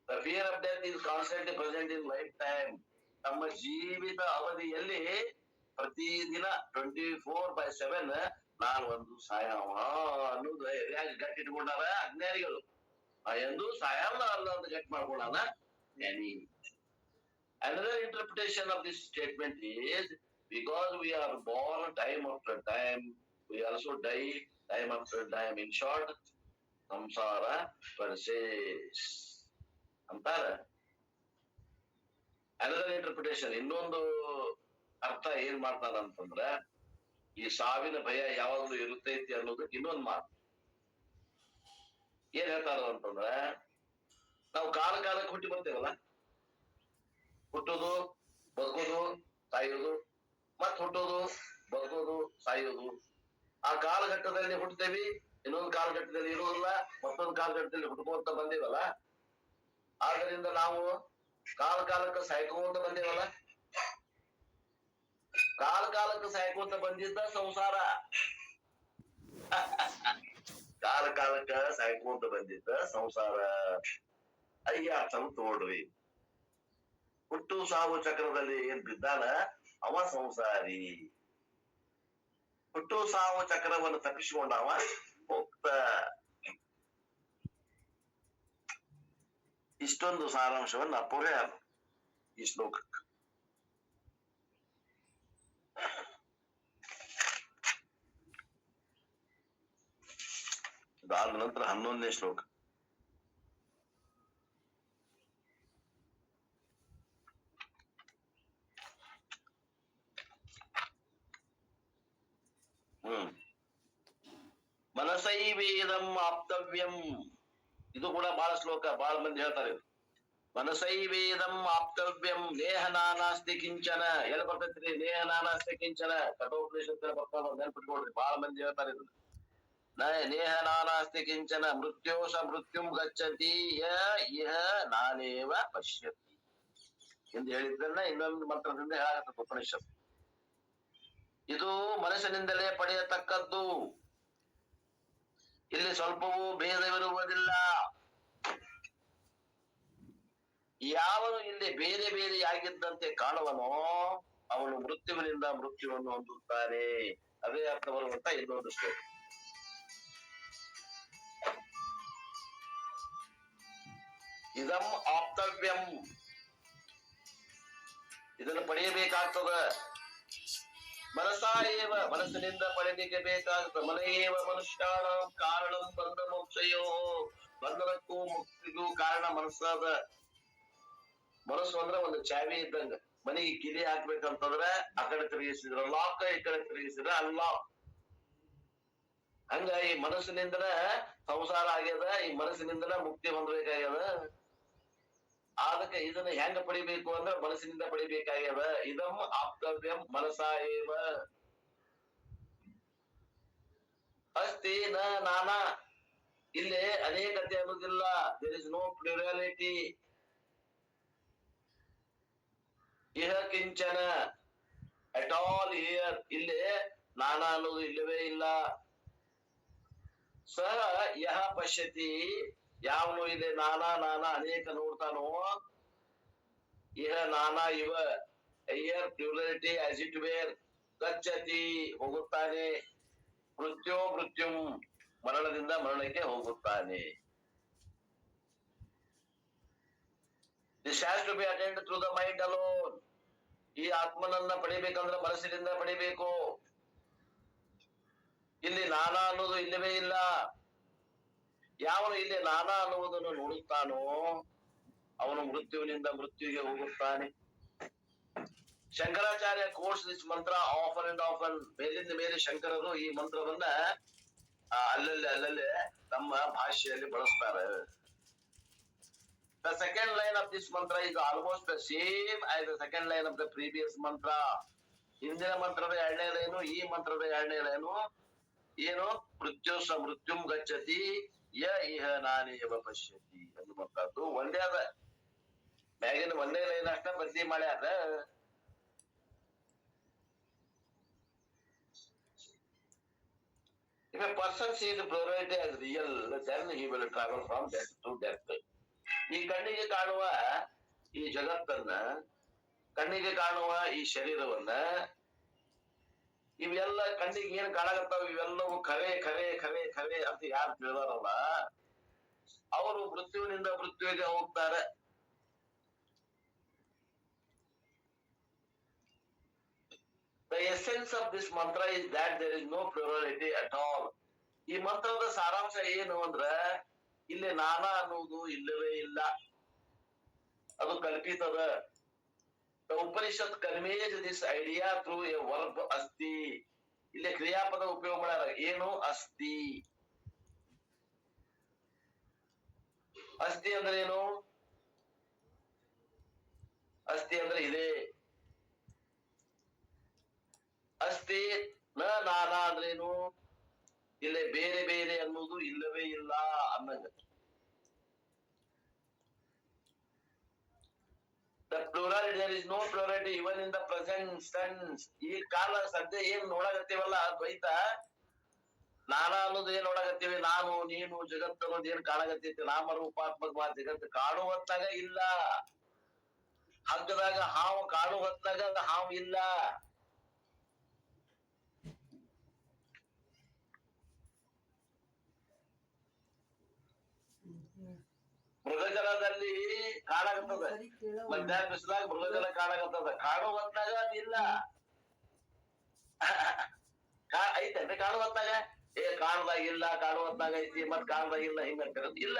The fear of death is constantly present in lifetime. ನಮ್ಮ ಜೀವಿತ ಅವಧಿಯಲ್ಲಿ ಪ್ರತಿದಿನ 24/7 ನಾನು ಒಂದು ಸಾಯವ ಅನ್ನೋದು ಯಾಕೆ ಗಟ್ಟಿಟ್ಕೊಂಡಾರ ಅಜ್ಞಾನಿಗಳು. ಎಂದು ಸಾಯಲ್ಲ ಅಲ್ಲ ಅಂತ ಗಟ್ಟಿ ಮಾಡ್ಕೊಂಡಾನ ಜ್ಞಾನಿ. Another interpretation of this statement is because we are born time after time, we also die time after time. In short, samsara persists ಅಂತಾರ. Another interpretation, ಇನ್ನೊಂದು ಅರ್ಥ ಏನ್ ಮಾಡ್ತಾರ ಅಂತಂದ್ರ, ಈ ಸಾವಿನ ಭಯ ಯಾವಾಗ್ಲೂ ಇರುತ್ತೈತಿ ಅನ್ನೋದಕ್ಕೆ ಇನ್ನೊಂದು ಮಾತು ಏನ್ ಹೇಳ್ತಾರ ಅಂತಂದ್ರ, ನಾವು ಕಾಲಕ್ಕೆ ಹುಟ್ಟಿ ಬರ್ತೇವಲ್ಲ, ಹುಟ್ಟೋದು, ಬದುಕೋದು, ಸಾಯೋದು, ಮತ್ ಹುಟ್ಟೋದು, ಬದುಕೋದು, ಸಾಯೋದು. ಆ ಕಾಲಘಟ್ಟದಲ್ಲಿ ಹುಟ್ಟತೇವಿ, ಇನ್ನೊಂದು ಕಾಲಘಟ್ಟದಲ್ಲಿ ಇರೋದಿಲ್ಲ, ಮತ್ತೊಂದು ಕಾಲಘಟ್ಟದಲ್ಲಿ ಹುಟ್ಕೋತ ಬಂದೇವಲ್ಲ. ಆದ್ದರಿಂದ ನಾವು ಕಾಲಕ್ಕೆ ಸಾಯ್ಕೋತ ಬಂದೇವಲ್ಲ. ಕಾಲಕ್ಕೆ ಸಾಯ್ಕೋತ ಬಂದಿದ್ದ ಸಂಸಾರ. ಕಾಲಕ್ಕೆ ಸಾಯ್ಕೋತ ಬಂದಿದ್ದ ಸಂಸಾರ. ಅಯ್ಯ ಸ್ವಲ್ಪ ನೋಡ್ರಿ, ಹುಟ್ಟು ಸಾವು ಚಕ್ರದಲ್ಲಿ ಏನ್ ಬಿದ್ದಾನ ಅವ ಸಂಸಾರಿ. ಹುಟ್ಟು ಸಾವು ಚಕ್ರವನ್ನು ತಪ್ಪಿಸಿಕೊಂಡವ ಮುಕ್ತ. ಇಷ್ಟೊಂದು ಸಾರಾಂಶವನ್ನ ಅಪ್ಪುರೆ ಈ ಶ್ಲೋಕಕ್ಕೆ. ಅದಾದ ನಂತರ 11ನೇ ಶ್ಲೋಕ. ಮನಸೈವೇದಂ ಆಪ್ತವ್ಯಂ. ಇದು ಕೂಡ ಬಹಳ ಶ್ಲೋಕ, ಬಹಳ ಮಂದಿ ಹೇಳ್ತಾರೆ. ಮನಸೈವೇದಂ ಆಪ್ತವ್ಯಂ ನೇಹ ನಾನಾಸ್ತಿ ಕಿಂಚನ. ಎಲ್ಲಿ ಬರ್ತೈತ್ರಿ ನೇಹ ನಾನಾಸ್ತಿ ಕಿಂಚನ? ಕಠೋಪನಿಷತ್ತಿನ ಬರ್ತಾವ, ನೆನ್ಪಿಟ್ಕೊಳ್ರಿ. ಬಹಳ ಮಂದಿ ಹೇಳ್ತಾರೆ ಇದನ್ನ. ನೇಹ ನಾನಾಸ್ತಿ ಕಿಂಚನ ಮೃತ್ಯೋಸ ಮೃತ್ಯುಂ ಗಚ್ಚತಿ ಇಹ ನಾನೇವ ಪಶ್ಯತಿ ಎಂದು ಹೇಳಿದ್ದನ್ನ ಇನ್ನೊಂದು ಮಂತ್ರದಿಂದ ಹೇಳಾಗತ್ತೆ ಉಪನಿಷತ್. ಇದು ಮನಸ್ಸಿನಿಂದಲೇ ಪಡೆಯತಕ್ಕದ್ದು. ಇಲ್ಲಿ ಸ್ವಲ್ಪವೂ ಭೇದವಿರುವುದಿಲ್ಲ. ಯಾವನು ಇಲ್ಲಿ ಬೇರೆ ಬೇರೆಯಾಗಿದ್ದಂತೆ ಕಾಣುವನೋ ಅವನು ಮೃತ್ಯುವಿನಿಂದ ಮೃತ್ಯುವನ್ನು ಹೊಂದುತ್ತಾನೆ. ಅದೇ ಅರ್ಥ ಬರುವಂತ ಇನ್ನೊಂದು ಶ್ಲೋಕ. ಇದಂ ಆಪ್ತವ್ಯಂ, ಇದನ್ನು ಪಡೆಯಬೇಕಾಗ್ತದ. ಮನಸಾಯೇವ, ಮನಸ್ಸಿನಿಂದ ಪಡೆಯಲಿಕ್ಕೆ ಬೇಕಾಗ್ತದೆ. ಮನೆಯೇವ ಮನುಷ್ಯಾಣ ಕಾರಣಂ ಬಂಧ ಮೋಕ್ಷಯೋ. ಬಂಧನಕ್ಕೂ ಮುಕ್ತಿಗೂ ಕಾರಣ ಮನಸ್ಸಾದ. ಮನಸ್ಸು ಅಂದ್ರೆ ಒಂದು ಚಾವಿ ಇದ್ದಂಗ. ಮನೆಗೆ ಕಿಲಿ ಹಾಕ್ಬೇಕಂತಂದ್ರೆ ಆ ಕಡೆ ತಿರುಗಿಸಿದ್ರ ಲಾಕ್, ಈ ಕಡೆ ತಿರುಗಿಸಿದ್ರ ಅನ್ಲಾಕ್. ಹಂಗ ಈ ಮನಸ್ಸಿನಿಂದನ ಸಂಸಾರ ಆಗ್ಯದ, ಈ ಮನಸ್ಸಿನಿಂದನ ಮುಕ್ತಿ ಹೊಂದಬೇಕಾಗ್ಯದ. ಅದಕ್ಕೆ ಇದನ್ನ ಹೆಂಗ ಪಡಿಬೇಕು ಅಂದ್ರೆ ಮನಸ್ಸಿನಿಂದ ಪಡಿಬೇಕಾಗ್ಯದ. ಇದಂ ಆಪ್ತವ್ಯಂ ಮನಸಾ ಏವ. ಅಸ್ತಿ ನ ನಾನಾ, ಇಲ್ಲಿ ಅನೇಕತೆ ಅನ್ನೋದಿಲ್ಲ. There is no plurality. ಇಹ ಕಿಂಚನ ಅಟ್ ಆಲ್ ಹಿಯರ್, ಇಲ್ಲಿ ನಾನಾ ಅನ್ನೋದು ಇಲ್ಲವೇ ಇಲ್ಲ. ಸಹ ಯಹ ಪಶ್ಯತಿ, ಯಾವನು ಇಲ್ಲಿ ನಾನಾ ನಾನಾ ಅನೇಕ ನೋಡ್ತಾನೋ. ಇಹ ನಾನಾ ಇವ, ಹಿಯರ್ ಪ್ಲೂರಾಲಿಟಿ ಆಸ್ ಇಟ್ ವೇರ್. ಗಚ್ಚತಿ ಹೋಗುತ್ತಾನೆ. ಮೃತ್ಯೋ ಮೃತ್ಯುಂ, ಮರಣದಿಂದ ಮರಣಕ್ಕೆ ಹೋಗುತ್ತಾನೆ. This has to be attained through the mind alone. ಈ ಆತ್ಮನನ್ನ ಪಡಿಬೇಕಂದ್ರೆ ಮನಸ್ಸಿನಿಂದ ಪಡಿಬೇಕು. ಇಲ್ಲಿ ನಾನಾ ಅನ್ನೋದು ಇಲ್ಲವೇ ಇಲ್ಲ. ಯಾವನು ಇಲ್ಲಿ ನಾನಾ ಅನ್ನುವುದನ್ನು ನೋಡುತ್ತಾನೋ ಅವನು ಮೃತ್ಯುವಿನಿಂದ ಮೃತ್ಯುವಿಗೆ ಹೋಗುತ್ತಾನೆ. ಶಂಕರಾಚಾರ್ಯ ಕೋರ್ಸ್ ದಿಸ್ ಮಂತ್ರ ಆಫನ್ ಅಂಡ್ ಆಫನ್. ಮೇಲಿಂದ ಮೇಲೆ ಶಂಕರರು ಈ ಮಂತ್ರವನ್ನ ಅಲ್ಲಲ್ಲಿ ತಮ್ಮ ಭಾಷೆಯಲ್ಲಿ ಬಳಸ್ತಾರೆ. The second line of this mantra is almost the same as the second line of the previous mantra. ಹಿಂದಿನ ಮಂತ್ರದ 2ನೇ ಲೈನು, ಈ ಮಂತ್ರದ 2ನೇ ಲೈನು ಏನು? ಮೃತ್ಯುಸ ಮೃತ್ಯುಂ ಗಚ್ಚತಿ ಯ ಇಹ ನಾನೇವ ಪಶ್ಯತಿ ಅನ್ನುವಂಥದ್ದು ಒಂದೇ ಅದ. ಮ್ಯಾಗಿನ 1ನೇ ಲೈನ್ ಅಷ್ಟ ಬದಲಿ ಮಾಡ್ಯಾರ. If a person sees the plurality as real, then he will travel from death to death. ಈ ಕಣ್ಣಿಗೆ ಕಾಣುವ ಈ ಜಗತ್ತನ್ನ, ಕಣ್ಣಿಗೆ ಕಾಣುವ ಈ ಶರೀರವನ್ನ, ಇವೆಲ್ಲ ಕಣ್ಣಿಗೆ ಏನ್ ಕಾಣಕತ್ತಾವ ಇವೆಲ್ಲವೂ ಖರೆ ಖರೆ ಖರೆ ಖರೆ ಅಂತ ಯಾರು ತಿಳಿದಾರಲ್ಲ ಅವರು ಮೃತ್ಯುವಿನಿಂದ ಮೃತ್ಯುವಿಗೆ ಹೋಗ್ತಾರೆ. The essence of this mantra is that there is no plurality at all. ಈ ಮಂತ್ರದ ಸಾರಾಂಶ ಏನು ಅಂದ್ರ ಇಲ್ಲಿ ನಾನಾ ಅನ್ನುವುದು ಇಲ್ಲವೇ ಇಲ್ಲ, ಅದು ಕಲ್ಪಿತದ. The Upanishad conveys this idea through a verb asti. ಇಲ್ಲಿ ಕ್ರಿಯಾಪದ ಉಪಯೋಗ ಮಾಡ್ಯಾರ. ಏನು? ಅಸ್ತಿ. ಅಸ್ತಿ ಅಂದ್ರೆ ಏನು? ಅಸ್ತಿ ಅಂದ್ರೆ ಇದೆ. ಅಸ್ತಿ ನ ನಾನಾ ಅಂದ್ರೇನು? ಇಲ್ಲಿ ಬೇರೆ ಬೇರೆ ಅನ್ನೋದು ಇಲ್ಲವೇ ಇಲ್ಲ ಅನ್ನಂಗ. The plurality, there is no plurality even in the present tense. ಈ ಕಾಲ ಸದ್ಯ ಏನ್ ನೋಡಾಕತ್ತೀವಲ್ಲ ದ್ವೈತ, ನಾನಾ ಅನ್ನೋದು ಏನ್ ನೋಡಾಕತ್ತೀವಿ, ನಾನು ನೀನು ಜಗತ್ತು ಅನ್ನೋದು ಏನ್ ಕಾಣಾಕತ್ತೈತಿ, ನಾಮರೂಪಾತ್ಮಕವಾದ ಜಗತ್ತು ಕಾಣುವ ಹೊತ್ತಾಗ ಇಲ್ಲ. ಹಗ್ಗದಾಗ ಹಾವು ಕಾಣುವ ಹೊತ್ತಾಗ ಹಾವು ಇಲ್ಲ. ಮೃಗಜಲದಲ್ಲಿ ಕಾಣಾಗತ್ತದ, ಮಧ್ಯಾಹ್ನ ಬಿಸಿಲಾಗ ಮೃಗಜಲ ಕಾಣಾಗತ್ತದ. ಕಾಣೋ ಹೊತ್ತಾಗ ಅದಿಲ್ಲ. ಐತೇನ್ರಿ ಕಾಣೋ ಹೊತ್ತಾಗ? ಕಾಣದಾಗ ಇಲ್ಲ, ಕಾಣೋ ಹೊತ್ತಾಗ ಐತಿ, ಮತ್ ಕಾಣದಾಗ ಇಲ್ಲ, ಹಿಂಗ ಇಲ್ಲ.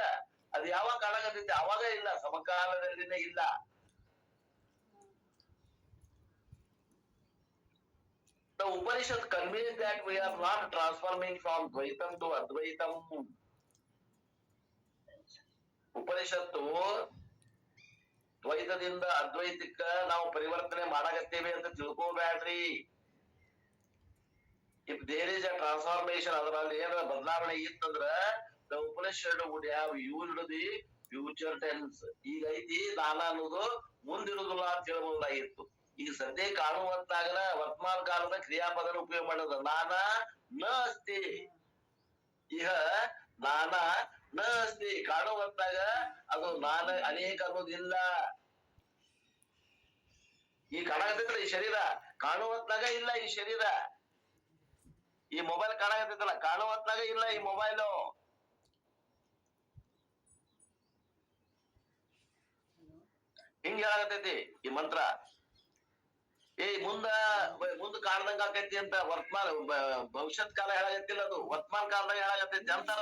ಅದು ಯಾವಾಗ ಕಾಣಾಗತ್ತೈತಿ ಅವಾಗ ಇಲ್ಲ, ಸಮಕಾಲದಲ್ಲಿನೇ ಇಲ್ಲ. The Upanishad conveys that we are not transforming from Dvaitam to Advaitam. ಉಪನಿಷತ್ತು ದ್ವೈತದಿಂದ ಅದ್ವೈತಕ್ಕ ನಾವು ಪರಿವರ್ತನೆ ಮಾಡಾಕತ್ತೇವೆ ಅಂತ ತಿಳ್ಕೋಬ್ಯಾಡ್ರಿ. If there is a transformation, ಅದರಲ್ಲಿ ಏನಾರ ಬದಲಾವಣೆ ಇತ್ತಂದ್ರ the Upanishad would have used the future tense. ಈಗ ಐತಿ ನಾನ ಅನ್ನೋದು ಮುಂದಿರುವುದಿಲ್ಲ ಅಂತ ಹೇಳ್ಬಹುದಾಗಿತ್ತು. ಈಗ ಸದ್ಯ ಕಾಣುವಂತಾಗನ ವರ್ತಮಾನ ಕಾಲದ ಕ್ರಿಯಾಪದನ ಉಪಯೋಗ ಮಾಡೋದು. ನಾನ ನ ಅಸ್ತಿ, ಈಗ ನಾನ ನ ಅಸ್ತಿ ಕಾಣುವಂತಾಗ ಅದು ನಾನ ಅನೇಕ ಅನ್ನೋದಿಲ್ಲ. ಈ ಕಾಣಾಗತ್ತೈತಲ್ಲ ಈ ಶರೀರ, ಕಾಣುವಂತಾಗ ಇಲ್ಲ ಈ ಶರೀರ. ಈ ಮೊಬೈಲ್ ಕಾಣಾಗತ್ತೈತಲ್ಲ, ಕಾಣುವಂತಾಗ ಇಲ್ಲ ಈ ಮೊಬೈಲು. ಹಿಂಗ ಹೇಳಾಗತೈತಿ ಈ ಮಂತ್ರ. ಮುಂದ ಕಾಲದಂಗ ಆಕೈತಿ ಅಂತ ವರ್ತಮಾನ ಭವಿಷ್ಯತ್ ಕಾಲ ಹೇಳಾಗತ್ತಿಲ್ಲ, ಅದು ವರ್ತಮಾನ ಕಾಲದಾಗ ಹೇಳಾಗತೈತಿ ಅಂತಾರ.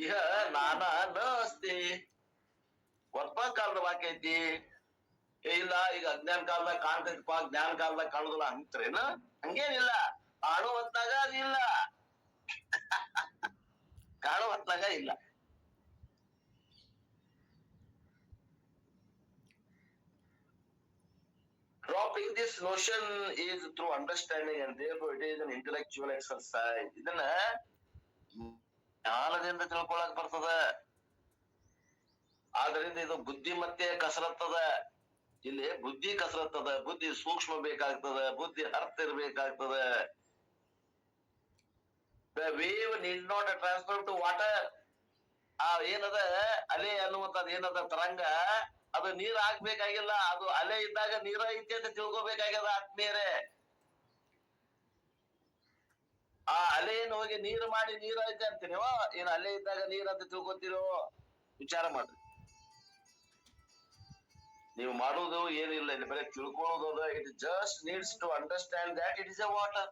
ಈಗ ನಾನ ನ ಅಸ್ತಿ ವರ್ತಮಾನ ಕಾಲದ ವಾಕ್ಯ ಐತಿ. ಇಲ್ಲ ಈಗ ಅಜ್ಞಾನ ಕಾಲದಾಗ ಕಾಣ್ತೈತಿಪ್ಪ, ಜ್ಞಾನ ಕಾಲದಾಗ ಕಾಣುದಿಲ್ಲ ಅಂತ್ರೇನ? ಹಂಗೇನಿಲ್ಲ. ಕಾಣು ಹೊತ್ತಾಗ ಅದಿಲ್ಲ, ಕಾಣು ಹೊತ್ತಾಗ ಇಲ್ಲ. Dropping this notion is through understanding, and therefore it is an intellectual exercise. ಇದನ್ನ ಜ್ಞಾನದಿಂದ ತಿಳ್ಕೊಳಕ್ ಬರ್ತದ. ಆದ್ರಿಂದ ಇದು ಬುದ್ಧಿಮತ್ತೆ ಕಸರತ್ತದ. ಇಲ್ಲಿ ಬುದ್ಧಿ ಕಸರತ್ತದ, ಬುದ್ಧಿ ಸೂಕ್ಷ್ಮ ಬೇಕಾಗ್ತದ, ಬುದ್ಧಿ ಅರ್ಥ ಇರ್ಬೇಕಾಗ್ತದ. The wave need not transfer to water. ಆ ಏನದ ಅಲೆ ಅನ್ನುವಂಥದ್ದು ಏನದ ತರಂಗ, ಅದು ನೀರ್ ಆಗ್ಬೇಕಾಗಿಲ್ಲ. ಅದು ಅಲೆ ಇದ್ದಾಗ ನೀರ ಐತಿ ಅಂತ ತಿಳ್ಕೊಬೇಕಾಗ್ಯದ ಆತ್ಮೀಯರೇ. ಆ ಅಲೆಯನ್ನು ಹೋಗಿ ನೀರು ಮಾಡಿ ನೀರ ಐತಿ ಅಂತೀನಿವ, ಏನ್ ಅಲೆ ಇದ್ದಾಗ ನೀರ್ ಅಂತ ತಿಳ್ಕೊತೀರೋ? ವಿಚಾರ ಮಾಡ್ರಿ. ನೀವು ಮಾಡುವುದು ಏನಿಲ್ಲ, ಇಲ್ಲಿ ಬರೀ ತಿಳ್ಕೊಳ್ಳೋದು. It just needs to understand that it is a water.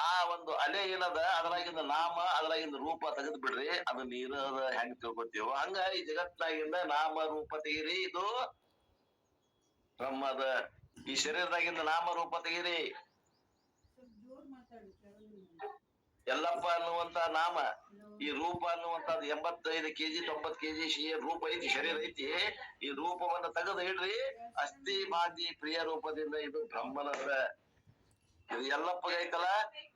ಆ ಒಂದು ಅಲೆ ಏನದ, ಅದ್ರಾಗಿಂದ ನಾಮ, ಅದ್ರಾಗಿಂದ ರೂಪ ತೆಗೆದು ಬಿಡ್ರಿ, ಅದು ನೀರದ ಹೆಂಗ್ ತಿಳ್ಕೊತೀವೋ ಹಂಗ ಈ ಜಗತ್ನಾಗಿಂದ ನಾಮ ರೂಪ ತೆಗಿರಿ. ಇದು ಬ್ರಹ್ಮದ. ಈ ಶರೀರದಾಗಿಂದ ನಾಮ ರೂಪ ತೆಗಿರಿ. ಎಲ್ಲಪ್ಪ ಅನ್ನುವಂತ ನಾಮ, ಈ ರೂಪ ಅನ್ನುವಂತದ್ದು 85 kg 90 kg ರೂಪ ಐತಿ, ಶರೀರ ಐತಿ. ಈ ರೂಪವನ್ನ ತೆಗೆದು ಇಡ್ರಿ. ಅಸ್ಥಿ ಮಾದಿ ಪ್ರಿಯ ರೂಪದಿಂದ ಇದು ಬ್ರಹ್ಮನದ. ಇದು ಎಲ್ಲಪ್ಪಗ ಐತಲ್ಲ,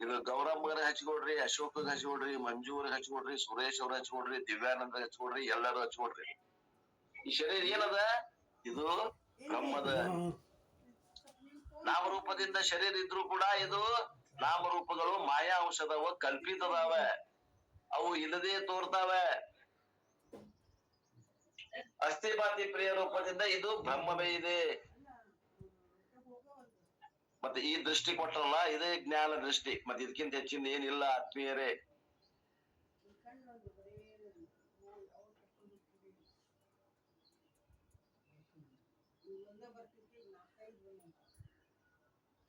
ಇದು ಗೌರಮ್ಮಗರ ಹಚ್ಕೊಡ್ರಿ, ಅಶೋಕಗ್ ಹಚ್ಕೊಡ್ರಿ, ಮಂಜೂರ್ಗ್ ಹಚ್ಕೊಡ್ರಿ, ಸುರೇಶ್ ಅವ್ರ ಹಚ್ಕೊಡ್ರಿ, ದಿವ್ಯಾನಂದ ಹಚ್ಕೊಡ್ರಿ, ಎಲ್ಲರೂ ಹಚ್ಕೊಡ್ರಿ. ಈ ಶರೀರ ಏನದ? ಇದು ಬ್ರಹ್ಮದ ನಾಮರೂಪದಿಂದ ಶರೀರ ಇದ್ರು ಕೂಡ ಇದು ನಾಮರೂಪಗಳು ಮಾಯಾ ಅಂಶದವ, ಕಲ್ಪಿತದಾವ, ಅವು ಇಲ್ಲದೆ ತೋರ್ತಾವ. ಅಸ್ಥಿಪಾತಿ ಪ್ರಿಯ ರೂಪದಿಂದ ಇದು ಬ್ರಹ್ಮವೇ ಇದೆ. ಮತ್ತೆ ಈ ದೃಷ್ಟಿ ಕೊಟ್ಟರಲ್ಲ, ಇದೇ ಜ್ಞಾನ ದೃಷ್ಟಿ. ಮತ್ತೆ ಇದಕ್ಕಿಂತ ಹೆಚ್ಚಿನ ಏನಿಲ್ಲ ಆತ್ಮೀಯರೇ.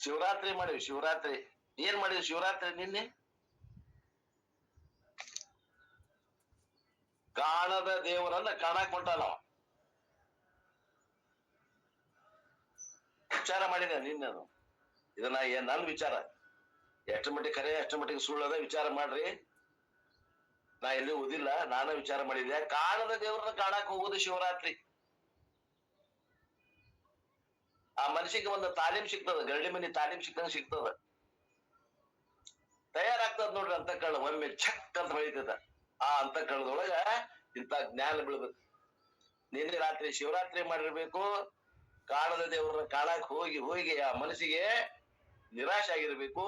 ಶಿವರಾತ್ರಿ ಮಾಡಿವಿ. ಶಿವರಾತ್ರಿ ಏನ್ ಮಾಡಿವಿ? ಶಿವರಾತ್ರಿ ನಿನ್ನೆ ಕಾಣದ ದೇವರನ್ನ ಕಾಣಾಕ್ ಹೊಂಟ ನಾವ ವಿಚಾರ ಮಾಡಿದೆ ನಿನ್ನೆ. ಇದನ್ನ ನನ್ ವಿಚಾರ ಎಷ್ಟು ಮಟ್ಟಿಗೆ ಖರೆ, ಎಷ್ಟು ಮಟ್ಟಿಗೆ ಸುಳ್ಳದ ವಿಚಾರ ಮಾಡ್ರಿ. ನಾ ಎಲ್ಲಿ ಓದಿಲ್ಲ, ನಾನ ವಿಚಾರ ಮಾಡಿದ್ದೆ. ಕಾಣದ ದೇವ್ರನ್ನ ಕಾಣಾಕ್ ಹೋಗುದು ಶಿವರಾತ್ರಿ. ಆ ಮನುಷ್ಯಗೆ ಒಂದು ತಾಲೀಮ್ ಸಿಗ್ತದ, ಗರಡಿ ಮನಿ ತಾಲೀಮ್ ಸಿಕ್ಕಂಗ ಸಿಗ್ತದ, ತಯಾರಾಗ್ತದ ನೋಡ್ರಿ. ಅಂತಃಕರಣ ಒಮ್ಮೆ ಛಕ್ ಅಂತ ಹೊಳಿತದ. ಆ ಅಂತಃಕರಣದೊಳಗ ಇಂತ ಜ್ಞಾನ ಬೀಳ್ಬೇಕು. ನಿನ್ನೆ ರಾತ್ರಿ ಶಿವರಾತ್ರಿ ಮಾಡಿರ್ಬೇಕು. ಕಾಣದ ದೇವ್ರನ್ನ ಕಾಣಾಕ್ ಹೋಗಿ ಹೋಗಿ ಆ ಮನಸ್ಸಿಗೆ ನಿರಾಶೆ ಆಗಿರ್ಬೇಕು.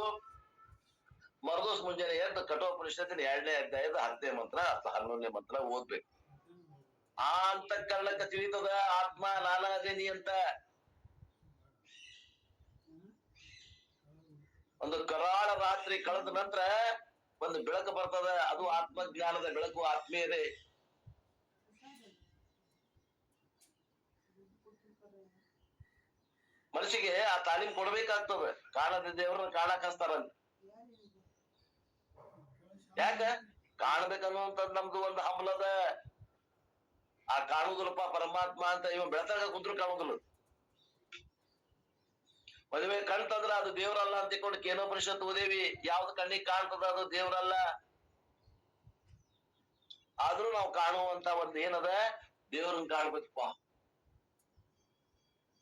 ಮರದೋಸ್ ಮುಂಜಾನೆ ಎದ್ದು ಕಠೋಪನಿಷತ್ತಿನ 2ನೇ ಅಧ್ಯಾಯದ 10ನೇ ಮಂತ್ರ 11ನೇ ಮಂತ್ರ ಓದ್ಬೇಕು. ಆ ಅಂತಃಕರಣಕ್ಕೆ ತಿಳಿತದ ಆತ್ಮ ನಾನಾದೇನಿ ಅಂತ. ಒಂದು ಕರಾಳ ರಾತ್ರಿ ಕಳೆದ ನಂತರ ಒಂದು ಬೆಳಕು ಬರ್ತದ, ಅದು ಆತ್ಮಜ್ಞಾನದ ಬೆಳಕು ಆತ್ಮೀಯರೇ. ಮನಸ್ಸಿಗೆ ಆ ತಾಲೀಮ್ ಕೊಡ್ಬೇಕಾಗ್ತದ. ಕಾಣದ ದೇವ್ರನ್ನ ಕಾಣಕ್ ಹಚ್ತಾರಂತ. ಯಾಕ ಕಾಣ್ಬೇಕನ್ನುವಂಥದ್ ನಮ್ದು ಒಂದು ಹಂಬಲದ. ಆ ಕಾಣುದಿಲ್ಲಪ್ಪ ಪರಮಾತ್ಮ ಅಂತ ಇವ ಬೆಳತಾಗ ಕುಂತ್ರು ಕಾಣುದಿಲ್ಲ. ಮದುವೆ ಕಣ್ತಂದ್ರ ಅದು ದೇವ್ರಲ್ಲ ಅಂತ ತಿಳ್ಕೊಂಡು ಕೇನೋಪನಿಷತ್ ಓದೇವಿ. ಯಾವ್ದು ಕಣ್ಣಿಗೆ ಕಾಣ್ತದ ಅದು ದೇವ್ರಲ್ಲ. ಆದ್ರೂ ನಾವು ಕಾಣುವಂತ ಒಂದ್ ಏನದ ದೇವ್ರನ್ನ ಕಾಣ್ಬೇಕಪ್ಪ,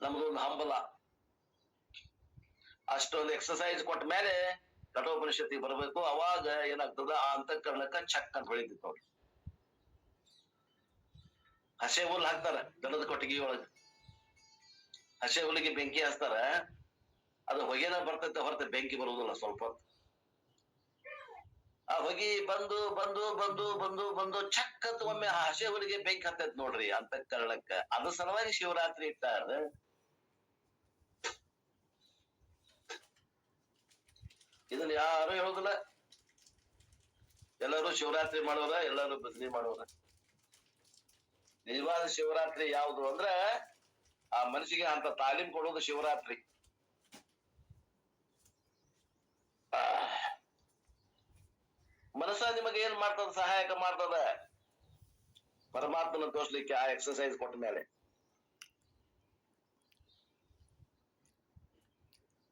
ನಮ್ದೊಂದು ಹಂಬಲ. ಅಷ್ಟೊಂದು ಎಕ್ಸರ್ಸೈಸ್ ಕೊಟ್ಟ ಮೇಲೆ ಕಠೋಪನಿಷತ್ತಿಗೆ ಬರ್ಬೇಕು. ಅವಾಗ ಏನಾಗ್ತದ, ಆ ಅಂತಃಕರಣಕ್ಕ ಚಕ್ ಅಂತ ಹೊಳಿತಿತ್ತು ಅವ್ರು. ಹಸೆ ಹುಲ್ ಹಾಕ್ತಾರ ದನದ ಕೊಟ್ಟಿಗೆ ಒಳಗ. ಹಸೆ ಹುಲ್ಲಿಗೆ ಬೆಂಕಿ ಹಚ್ತಾರ, ಅದು ಹೊಗೆನ ಬರ್ತೈತೆ ಹೊರತ ಬೆಂಕಿ ಬರುವುದಿಲ್ಲ ಸ್ವಲ್ಪ ಹೊತ್ತು. ಆ ಹೊಗಿ ಬಂದು ಬಂದು ಬಂದು ಬಂದು ಬಂದು ಚಕ್ ಅಂತ ಒಮ್ಮೆ ಆ ಹಸೆ ಹುಲ್ಲಿಗೆ ಬೆಂಕಿ ಹತ್ತೈತ್ ನೋಡ್ರಿ ಅಂತಃಕರಣಕ್ಕ. ಅದ್ರ ಸಲುವಾಗಿ ಶಿವರಾತ್ರಿ ಇಟ್ಟಾರ. ಇದನ್ನ ಯಾರು ಹೇಳುದಿಲ್ಲ. ಎಲ್ಲರೂ ಶಿವರಾತ್ರಿ ಮಾಡೋರ, ಎಲ್ಲರೂ ಭಜನೆ ಮಾಡೋರ. ನಿಜವಾದ ಶಿವರಾತ್ರಿ ಯಾವುದು ಅಂದ್ರ ಆ ಮನಸ್ಸಿಗೆ ಅಂತ ತಾಲೀಮ್ ಕೊಡೋದು ಶಿವರಾತ್ರಿ. ಮನಸ್ಸ ನಿಮಗೆ ಏನ್ ಮಾಡ್ತದ, ಸಹಾಯಕ ಮಾಡ್ತದ ಪರಮಾತ್ಮನ ತೋರ್ಸ್ಲಿಕ್ಕೆ ಆ ಎಕ್ಸರ್ಸೈಸ್ ಕೊಟ್ಟ ಮೇಲೆ.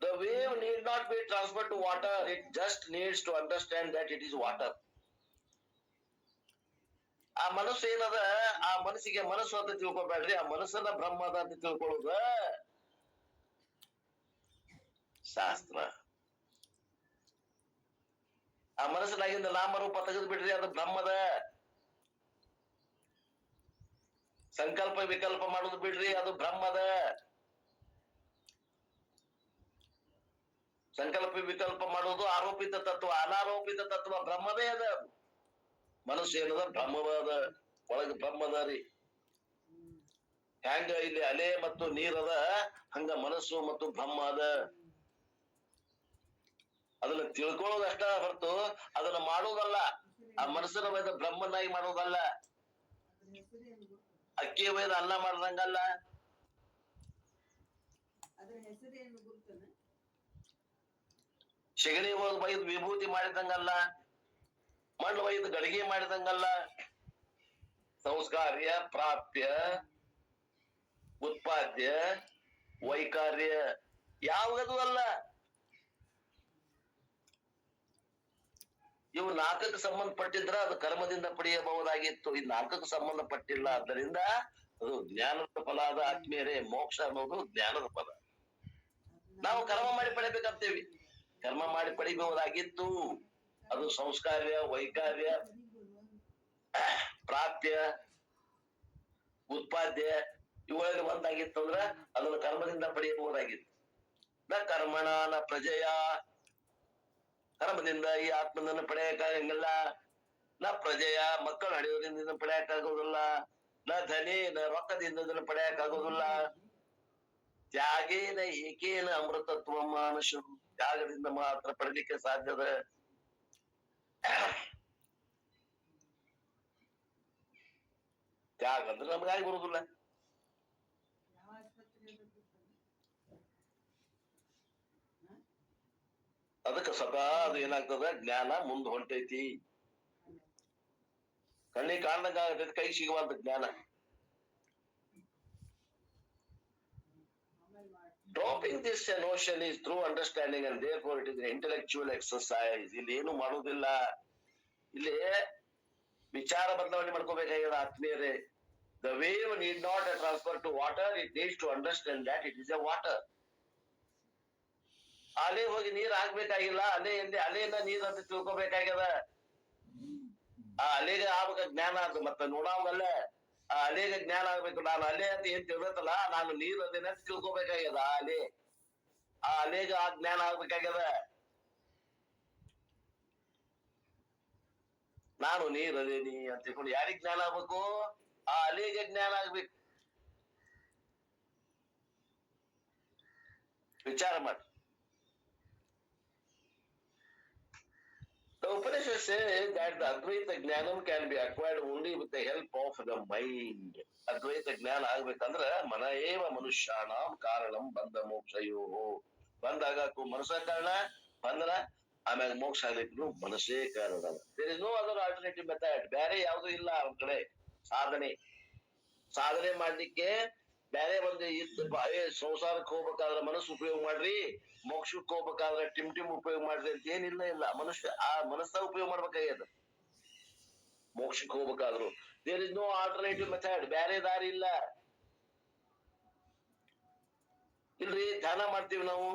The wave need not be transferred to water. It just needs to understand that it is water. ಆ ಮನಸ್ಸು ಏನದ, ಆ ಮನಸ್ಸಿಗೆ ಮನಸ್ಸು ಅಂತ ತಿಳ್ಕೊಬೇಡ್ರಿ. ಆ ಮನಸ್ಸನ್ನ ಬ್ರಹ್ಮದ ಅಂತ ತಿಳ್ಕೊಳ್ಳೋದ ಶಾಸ್ತ್ರ. ಆ ಮನಸ್ಸಿನಾಗಿಂದ ನಾಮರೂಪ ತೆಗೆದು ಬಿಡ್ರಿ, ಅದು ಬ್ರಹ್ಮದ. ಸಂಕಲ್ಪ ವಿಕಲ್ಪ ಮಾಡೋದು ಬಿಡ್ರಿ, ಅದು ಬ್ರಹ್ಮದ. ಸಂಕಲ್ಪ ವಿಕಲ್ಪ ಮಾಡೋದು ಆರೋಪಿತ ತತ್ವ. ಅನಾರೋಪಿತ ತತ್ವ ಬ್ರಹ್ಮದೇ ಅದ. ಮನಸ್ಸು ಏನದ ಬ್ರಹ್ಮವಾದ, ಒಳಗ ಬ್ರಹ್ಮದ ರೀ. ಹೆಂಗ ಇಲ್ಲಿ ಅಲೆ ಮತ್ತು ನೀರದ, ಹಂಗ ಮನಸ್ಸು ಮತ್ತು ಬ್ರಹ್ಮ ಅದ. ಅದನ್ನ ತಿಳ್ಕೊಳ್ಳೋದಷ್ಟ ಹೊರತು ಅದನ್ನ ಮಾಡೋದಲ್ಲ. ಆ ಮನಸ್ಸನ್ನ ವೈದ ಬ್ರಹ್ಮನಾಗಿ ಮಾಡೋದಲ್ಲ. ಅಕ್ಕಿ ವೈದ ಅನ್ನ ಮಾಡ್ದಂಗಲ್ಲ. ಶಗಣಿ ಒಯ್ದು ವಿಭೂತಿ ಮಾಡಿದಂಗಲ್ಲ. ಮಣ್ಣು ಒಯ್ದು ಗಡಿಗೆ ಮಾಡಿದಂಗಲ್ಲ. ಸಂಸ್ಕಾರ್ಯ, ಪ್ರಾಪ್ಯ, ಉತ್ಪಾದ್ಯ, ವೈಕಾರ್ಯ ಯಾವದು ಅಲ್ಲ. ಇವು ನಾಲ್ಕಕ್ಕೆ ಸಂಬಂಧಪಟ್ಟಿದ್ರ ಅದು ಕರ್ಮದಿಂದ ಪಡೆಯಬಹುದಾಗಿತ್ತು. ಈ ನಾಲ್ಕಕ್ಕೆ ಸಂಬಂಧಪಟ್ಟಿಲ್ಲ. ಆದ್ದರಿಂದ ಅದು ಜ್ಞಾನದ ಫಲ ಆದ ಆತ್ಮೀಯರೇ. ಮೋಕ್ಷ ಅನ್ನೋದು ಜ್ಞಾನದ ಫಲ. ನಾವು ಕರ್ಮ ಮಾಡಿ ಪಡಿಬೇಕಂತೇವಿ. ಕರ್ಮ ಮಾಡಿ ಪಡಿಬಹುದಾಗಿತ್ತು. ಅದು ಸಂಸ್ಕಾರ್ಯ, ವೈಕಾರ್ಯ, ಪ್ರಾಪ್ಯ, ಉತ್ಪಾದ್ಯ ಇವುಗಳಲ್ಲಿ ಒಂದಾಗಿತ್ತು ಅಂದ್ರ ಅದನ್ನು ಕರ್ಮದಿಂದ ಪಡೆಯಬಹುದಾಗಿತ್ತು. ನ ಕರ್ಮಣ ನ ಪ್ರಜೆಯ, ಕರ್ಮದಿಂದ ಈ ಆತ್ಮನನ್ನು ಪಡೆಯಕ್ಕಾಗಂಗಿಲ್ಲ. ನ ಪ್ರಜೆಯ, ಮಕ್ಕಳು ಹಡೆಯೋದ್ರಿಂದ ಪಡೆಯಕ್ಕಾಗೋದಿಲ್ಲ. ನ ಧನೇನ, ರೊಕ್ಕದಿಂದ ಪಡೆಯಕ್ಕಾಗೋದಿಲ್ಲ. ತ್ಯಾಗೇನ ಏಕೇನ ಅಮೃತತ್ವ ಮಾನಶು, ತ್ಯಾಗದಿಂದ ಮಾತ್ರ ಪಡಲಿಕ್ಕೆ ಸಾಧ್ಯದ. ತ್ಯಾಗ ಅಂದ್ರೆ ನಮಗಾಗಿ ಬರುದಿಲ್ಲ. ಅದಕ್ಕೆ ಸದಾ ಅದು ಏನಾಗ್ತದ, ಜ್ಞಾನ ಮುಂದ್ ಹೊಂಟೈತಿ. ಕಣ್ಣಿಗೆ ಕಾಣ್ದಂಗ ಆಗತೈತಿ, ಕೈ ಸಿಗುವಂತ ಜ್ಞಾನ. Dropping this notion is through understanding and therefore it is an intellectual exercise. ಇಲ್ಲಿ ಏನು ಮಾಡುವುದಿಲ್ಲ. ಇಲ್ಲಿ ವಿಚಾರ ಬದಲಾವಣೆ ಮಾಡ್ಕೋಬೇಕಾಗ್ಯದ ಆತ್ಮೀಯರೇ. The wave need not transfer to water. It needs to understand that it is a water. ಅಲೆ ಹೋಗಿ ನೀರ್ ಹಾಕ್ಬೇಕಾಗಿಲ್ಲ. ಅಲೆಯನ್ನ ನೀರ್ ಅಂತ ತಿಳ್ಕೊಬೇಕಾಗ್ಯದ. ಆ ಅಲೆಗೆ ಆಗ್ಬೇಕ ಜ್ಞಾನ ಅದು. ಮತ್ತೆ ನೋಡಾವಲ್ಲ, ಆ ಅಲೆಗೆ ಜ್ಞಾನ ಆಗ್ಬೇಕು. ನಾನು ಅಲೆ ಅಂತ ಏನ್ ತಿಳ್ದತ್ತಲ್ಲ, ನಾನು ನೀರ್ ಅದೇನ ಅಂತ ತಿಳ್ಕೊಬೇಕಾಗ್ಯದ. ಆ ಅಲೆಗೆ ಆ ಜ್ಞಾನ ಆಗ್ಬೇಕಾಗ್ಯದ. ನಾನು ನೀರ್ ಅದೇನಿ ಅಂತ ತಿಳ್ಕೊಂಡು ಯಾರಿಗ್ ಜ್ಞಾನ ಆಗ್ಬೇಕು? ಆ ಅಲೆಗೆ ಜ್ಞಾನ ಆಗ್ಬೇಕು. ವಿಚಾರ ಮಾಡಿ. The Upanishad says that the Advaita Jnanam can be acquired only with the help of the mind. Advaita ಜ್ಞಾನ ಆಗ್ಬೇಕಂದ್ರ ಮನ ಏವ ಮನುಷ್ಯಾಣಂ ಕಾರಣಂ ಬಂಧ ಮೋಕ್ಷಯೋ. ಬಂದಾಗಕ್ಕೂ ಮನಸ್ಸ ಕಾರಣ, ಬಂಧನ ಆಮ್ಯಾಗ ಮೋಕ್ಷ ಆಗ್ಲಿಕ್ಕೂ ಮನಸ್ಸೇ ಕಾರಣ. There is no other alternative method. ಬೇರೆ ಯಾವ್ದು ಇಲ್ಲ ಅವ್ರ ಕಡೆ. ಸಾಧನೆ ಮಾಡ್ಲಿಕ್ಕೆ ಬೇರೆ ಒಂದು ಸಂಸಾರಕ್ಕೆ ಹೋಗ್ಬೇಕಾದ್ರೆ ಮನಸ್ಸು ಉಪಯೋಗ ಮಾಡ್ರಿ, ಮೋಕ್ಷಕ್ಕೆ ಹೋಗ್ಬೇಕಾದ್ರೆ ಟಿಮ್ ಉಪಯೋಗ ಮಾಡ್ರಿ ಅಂತ ಏನಿಲ್ಲ. ಮನಸ್ಸ ಉಪಯೋಗ ಮಾಡ್ಬೇಕಾಗ್ಯದ ಮೋಕ್ಷಕ್ಕೆ ಹೋಗ್ಬೇಕಾದ್ರು. There is no alternative method. ಬೇರೆ ದಾರಿ ಇಲ್ಲ. ಇಲ್ರಿ, ಧ್ಯಾನ ಮಾಡ್ತೀವಿ ನಾವು.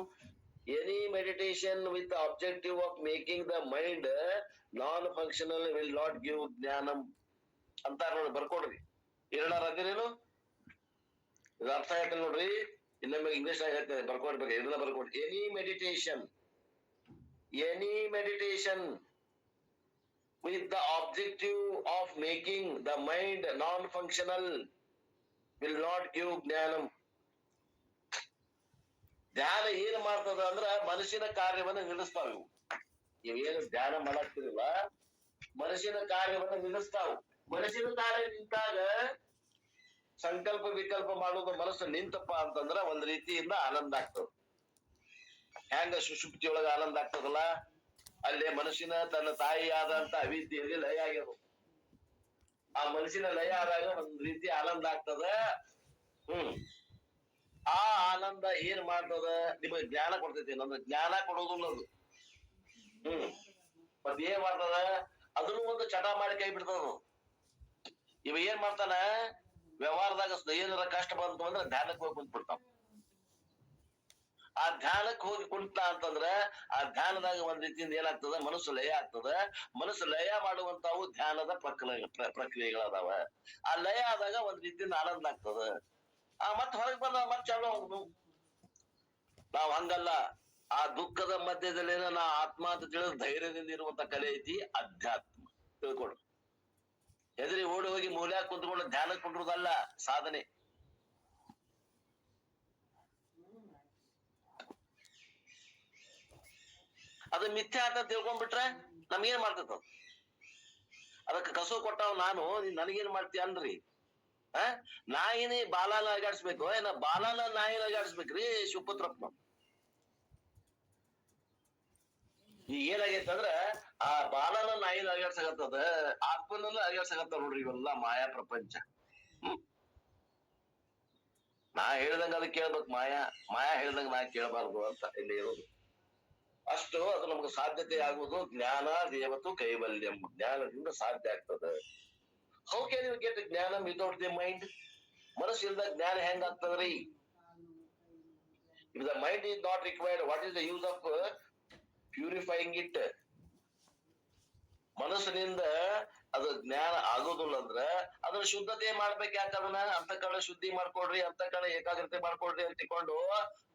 Any meditation with objective of making the mind non functional will not give ಜ್ಞಾನಂ ಅಂತಾರ ನೋಡಿ. ಬರ್ಕೊಡ್ರಿ. ಏನಾರ ಅದಿರೇನು? ಇದು ಅರ್ಥ ಆಯ್ತು ನೋಡ್ರಿ. ಇನ್ನೊಮ್ಮೆ ಇಂಗ್ಲಿಷ್ ನಾಗ ಹೇಳ್ತೇನೆ, ಬರ್ಕೊಡ್ಬೇಕು. ಇದನ್ನ ಬರ್ಕೊಡ್ರಿ. Any meditation with the objective of making the mind non-functional will not give ಜ್ಞಾನಂ. ಧ್ಯಾನ ಏನ್ ಮಾಡ್ತದ ಅಂದ್ರ ಮನಸ್ಸಿನ ಕಾರ್ಯವನ್ನ ನಿಲ್ಲಿಸ್ತಾವ. ಇವೇನು ಧ್ಯಾನ ಮಾಡಾಕ್ತಿರಲ್ಲ, ಮನಸ್ಸಿನ ಕಾರ್ಯವನ್ನ ನಿಲ್ಲಿಸ್ತಾವ. ಮನಸ್ಸಿನ ಕಾರ್ಯ ನಿಂತಾಗ ಸಂಕಲ್ಪ ವಿಕಲ್ಪ ಮಾಡೋದು ಮನಸ್ಸು ನಿಂತಪ್ಪ ಅಂತಂದ್ರ ಒಂದ್ ರೀತಿಯಿಂದ ಆನಂದ ಆಗ್ತದ. ಹೆಂಗ ಸುಷುಪ್ತಿಯೊಳಗ ಆನಂದ ಆಗ್ತದಲ್ಲ, ಅಲ್ಲೇ ಮನಸ್ಸಿನ ತನ್ನ ತಾಯಿ ಆದಂತ ಅವಿದ್ಯೆಯಲ್ಲಿ ಲಯ ಆಗ್ಯದು. ಆ ಮನಸ್ಸಿನ ಲಯ ಆದಾಗ ಒಂದ್ ರೀತಿ ಆನಂದ ಆಗ್ತದ. ಆ ಆನಂದ ಏನ್ ಮಾಡ್ತದ? ನಿಮಗೆ ಜ್ಞಾನ ಕೊಡ್ತೈತಿ. ನಮ್ದು ಜ್ಞಾನ ಕೊಡೋದಿಲ್ಲ ಅದು. ಮತ್ ಏನ್ ಮಾಡ್ತದ? ಅದನ್ನು ಒಂದು ಚಟ ಮಾಡಿ ಕೈ ಬಿಡ್ತದ. ಇವ ಏನ್ ಮಾಡ್ತಾನ? ವ್ಯವಹಾರದಾಗ ಏನಾರ ಕಷ್ಟ ಬಂತು ಅಂದ್ರೆ ಧ್ಯಾನಕ್ಕೆ ಹೋಗಿ ಕುಂತ್ಬಿಡ್ತಾವ. ಆ ಧ್ಯಾನಕ್ಕೆ ಹೋಗಿ ಕುಂತ ಅಂತಂದ್ರ ಆ ಧ್ಯಾನದಾಗ ಒಂದ್ ರೀತಿಯಿಂದ ಏನಾಗ್ತದ? ಮನಸ್ಸು ಲಯ ಆಗ್ತದ. ಮನಸ್ಸು ಲಯ ಮಾಡುವಂತಾವು ಧ್ಯಾನದ ಪ್ರಕ್ರಿಯೆಗಳದಾವ. ಆ ಲಯ ಆದಾಗ ಒಂದ್ ರೀತಿಯಿಂದ ಆನಂದ ಆಗ್ತದ. ಮತ್ ಹೊರಗೆ ಬಂದ ಮತ್ ಚಾಲು ಆಗುದು. ನಾವ್ ಹಂಗಲ್ಲ. ಆ ದುಃಖದ ಮಧ್ಯದಲ್ಲೇನ ನಾ ಆತ್ಮ ಅಂತ ತಿಳಿದ ಧೈರ್ಯದಿಂದ ಇರುವಂತ ಕಲೆ ಐತಿ ಅಧ್ಯಾತ್ಮ. ತಿಳ್ಕೊಡು. ಎದುರಿ ಓಡಿ ಹೋಗಿ ಮೂಲ್ಯಾಗ ಕುಂತ್ಕೊಂಡು ಧ್ಯಾನಕ್ಕೆ ಕುಂಡ್ರದಲ್ಲ ಸಾಧನೆ. ಅದು ಮಿಥ್ಯಾ ಅಂತ ತಿಳ್ಕೊಂಡ್ಬಿಟ್ರೆ ನಮ್ಗೇನ್ ಮಾಡ್ತೈತ? ಅದಕ್ಕೆ ಕಸು ಕೊಟ್ಟಾವ್ ನಾನು, ನೀನ್ ನನಗೇನ್ ಮಾಡ್ತೀಯ ಅನ್ರಿ. ನಾಯಿನಿ ಬಾಲಾನ ಅಗಾಡ್ಸ್ಬೇಕು, ಏನ ಬಾಲಾನ ನಾಯಿನ ಅಗಾಡ್ಸ್ಬೇಕ್ರಿ ಶಿವಪುತ್ರಪ್ಪ. ಈಗ ಏನಾಗೈತೆ ಅಂದ್ರ ಆ ಬಾಲನ ನಾಯಿನ ಅಗಾಡ್ಸಕತ್ತದ, ಆತ್ಮನನ್ನ ಅಗಾಡ್ಸಕತ್ತ ನೋಡ್ರಿ. ಇವೆಲ್ಲ ಮಾಯಾ ಪ್ರಪಂಚ. ನಾ ಹೇಳ್ದಂಗ ಅದಕ್ಕೆ ಕೇಳ್ಬೇಕು. ಮಾಯಾ ಹೇಳ್ದಂಗ ನಾ ಕೇಳಬಾರ್ದು ಅಂತ ಇಲ್ಲಿ ಇರೋದು. ಅಷ್ಟು ಅದು ನಮ್ಗೆ ಸಾಧ್ಯತೆ ಆಗುವುದು ಜ್ಞಾನ ದೇವತು ಕೈವಲ್ಯಂ. ಜ್ಞಾನದಿಂದ ಸಾಧ್ಯ ಆಗ್ತದೆ. ಹೌ ಕ್ಯಾನ್ ಯು ಗೆಟ್ ಜ್ಞಾನ ವಿತೌಟ್ ದಿ ಮೈಂಡ್? ಮನಸ್ಸಿಂದ ಜ್ಞಾನ ಹೆಂಗ ಆಗ್ತದ್ರಿ? If the mind is not required, what is the use of purifying it? ಮನಸ್ಸಿನಿಂದ ಅದು ಜ್ಞಾನ ಆಗೋದಿಲ್ಲ ಅಂದ್ರ ಅದನ್ನ ಶುದ್ಧತೆ ಮಾಡ್ಬೇಕು. ಯಾಕೆ? ಅದನ್ನ ಅಂತಃಕರಣ ಶುದ್ಧಿ ಮಾಡ್ಕೊಡ್ರಿ, ಅಂತಃಕರಣ ಏಕಾಗ್ರತೆ ಮಾಡ್ಕೊಡ್ರಿ ಅಂತ ತಿಳ್ಕೊಂಡು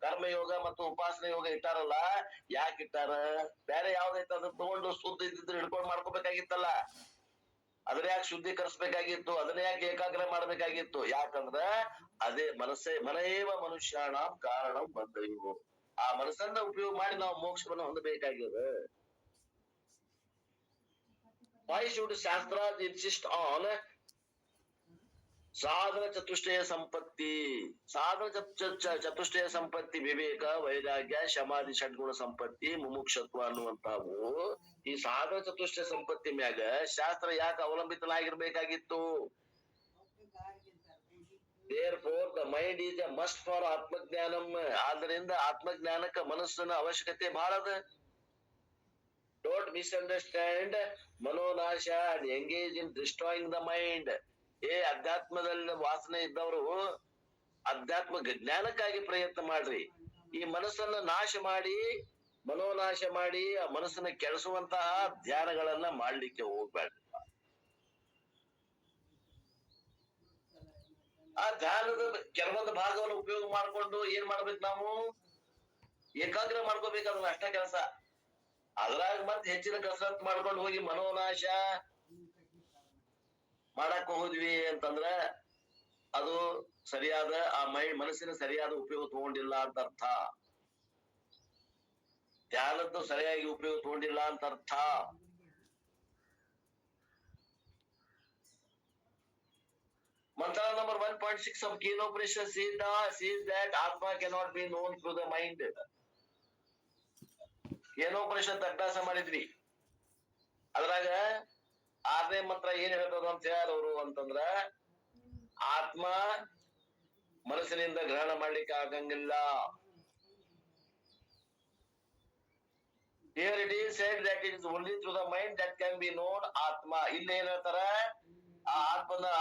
ಕರ್ಮಯೋಗ ಮತ್ತು ಉಪಾಸನೆ ಯೋಗ ಇಟ್ಟಾರಲ್ಲ. ಯಾಕೆ ಇಟ್ಟಾರ? ಬೇರೆ ಯಾವ್ದೈತೆ ಅದನ್ನ ತಗೊಂಡು ಶುದ್ಧ ಇದ್ದಿದ್ರೆ ಹಿಡ್ಕೊಂಡು ಮಾಡ್ಕೋಬೇಕಾಗಿತ್ತಲ್ಲ. ಅದನ್ನ ಯಾಕೆ ಶುದ್ಧೀಕರಿಸ್ಬೇಕಾಗಿತ್ತು? ಅದನ್ನ ಯಾಕೆ ಏಕಾಗ್ರ ಮಾಡ್ಬೇಕಾಗಿತ್ತು? ಯಾಕಂದ್ರ ಅದೇ ಮನಏವ ಮನುಷ್ಯಾಣ ಕಾರಣ ಬಂದವು. ಆ ಮನಸ್ಸನ್ನ ಉಪಯೋಗ ಮಾಡಿ ನಾವು ಮೋಕ್ಷವನ್ನು ಹೊಂದಬೇಕಾಗ್ಯದ. Why should Shastras insist on ಸಾಧನ ಚತುಷ್ಟಯ ಸಂಪತ್ತಿ? ಸಾಧನ ಚತುಷ್ಟಯ ಸಂಪತ್ತಿ ವಿವೇಕ, ವೈರಾಗ್ಯ, ಶಮಾಧಿ, ಷಡ್ಗುಣ ಸಂಪತ್ತಿ, ಮುಮುಕ್ಷತ್ವ ಅನ್ನುವಂತಾವು ಈ ಸಾಧನ ಚತುಷ್ಟಯ ಸಂಪತ್ತಿ ಮ್ಯಾಗ ಶಾಸ್ತ್ರ ಯಾಕೆ ಅವಲಂಬಿತನಾಗಿರ್ಬೇಕಾಗಿತ್ತು? Therefore the mind is a must for ಆತ್ಮಜ್ಞಾನಂ. ಆದ್ದರಿಂದ ಆತ್ಮಜ್ಞಾನಕ್ಕೆ ಮನಸ್ಸಿನ ಅವಶ್ಯಕತೆ ಬಹಳ ಅದ. Don't misunderstand ಮನೋನಾಶ and engage in destroying the mind. ಅಧ್ಯಾತ್ಮದಲ್ಲಿ ವಾಸನೆ ಇದ್ದವರು ಅಧ್ಯಾತ್ಮ ಜ್ಞಾನಕ್ಕಾಗಿ ಪ್ರಯತ್ನ ಮಾಡ್ರಿ. ಈ ಮನಸ್ಸನ್ನ ನಾಶ ಮಾಡಿ, ಮನೋನಾಶ ಮಾಡಿ ಆ ಮನಸ್ಸನ್ನ ಕೆಡಿಸುವಂತಹ ಧ್ಯಾನಗಳನ್ನ ಮಾಡ್ಲಿಕ್ಕೆ ಹೋಗ್ಬೇಡ್ರಿ. ಆ ಧ್ಯಾನದ ಕೆಲವೊಂದು ಭಾಗವನ್ನು ಉಪಯೋಗ ಮಾಡ್ಕೊಂಡು ಏನ್ ಮಾಡ್ಬೇಕು? ನಾವು ಏಕಾಗ್ರ ಮಾಡ್ಕೋಬೇಕು. ಅದನ್ನ ಅಷ್ಟ ಕೆಲಸ. ಅದ್ರಾಗ ಮತ್ತೆ ಹೆಚ್ಚಿನ ಕಸರತ್ ಮಾಡ್ಕೊಂಡು ಹೋಗಿ ಮನೋನಾಶ ಮಾಡಕ್ ಹೋದ್ವಿ ಅಂತಂದ್ರ ಅದು ಸರಿಯಾದ ಆ ಮನಸ್ಸಿನ ಸರಿಯಾದ ಉಪಯೋಗ ತಗೊಂಡಿಲ್ಲ ಅಂತ ಅರ್ಥ. ಧ್ಯಾನದ್ದು ಸರಿಯಾಗಿ ಉಪಯೋಗ ತಗೊಂಡಿಲ್ಲ ಅಂತ ಅರ್ಥ. Mantra number 1.6 of Kenopanishads says that Atma cannot be known through the mind. Kenopanishads ಅಭ್ಯಾಸ ಮಾಡಿದ್ವಿ. ಅದ್ರಾಗ 6ನೇ ಮಂತ್ರ ಏನ್ ಹೇಳ್ತದ ಅಂತ ಹೇಳೋರು ಅಂತಂದ್ರ ಆತ್ಮ ಮನಸ್ಸಿನಿಂದ ಗ್ರಹಣ ಮಾಡ್ಲಿಕ್ಕೆ ಆಗಂಗಿಲ್ಲ. Here it is said that it is only through the mind that can be known Atma. ಇಲ್ಲಿ ಏನ್ ಹೇಳ್ತಾರ, ಆ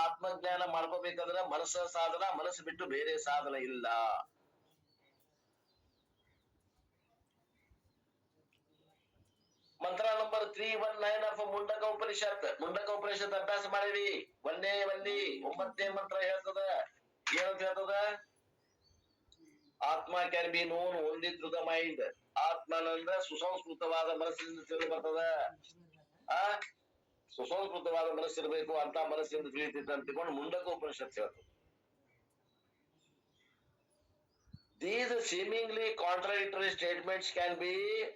ಆತ್ಮಜ್ಞಾನ ಮಾಡ್ಕೋಬೇಕಂದ್ರ ಮನಸ್ಸ ಸಾಧನ, ಮನಸ್ಸು ಬಿಟ್ಟು ಬೇರೆ ಸಾಧನ ಇಲ್ಲ. Mantra number 319 of Mundaka Upanishad. ಮುಂಡಕ ಉಪನಿಷತ್ ಅಭ್ಯಾಸ ಮಾಡಿವಿ. 9ನೇ ಮಂತ್ರ ಹೇಳ್ತದ, ಏನಂತ ಹೇಳ್ತದ, atma can be known only through the mind. ಆತ್ಮನಂದ್ರ ಸುಸಂಸ್ಕೃತವಾದ ಮನಸ್ಸಿನಿಂದ ತಿಳಿದು ಬರ್ತದ. ಸುಸಂಸ್ಕೃತವಾದ ಮನಸ್ಸಿರ್ಬೇಕು, ಅಂತ ಮನಸ್ಸಿನಿಂದ ತಿಳಿತೈತೆ ಅಂತ ತಿಳ್ಕೊಂಡು ಮುಂಡಕ ಉಪನಿಷತ್ ಹೇಳ್ತದೆ. These seemingly contradictory statements can be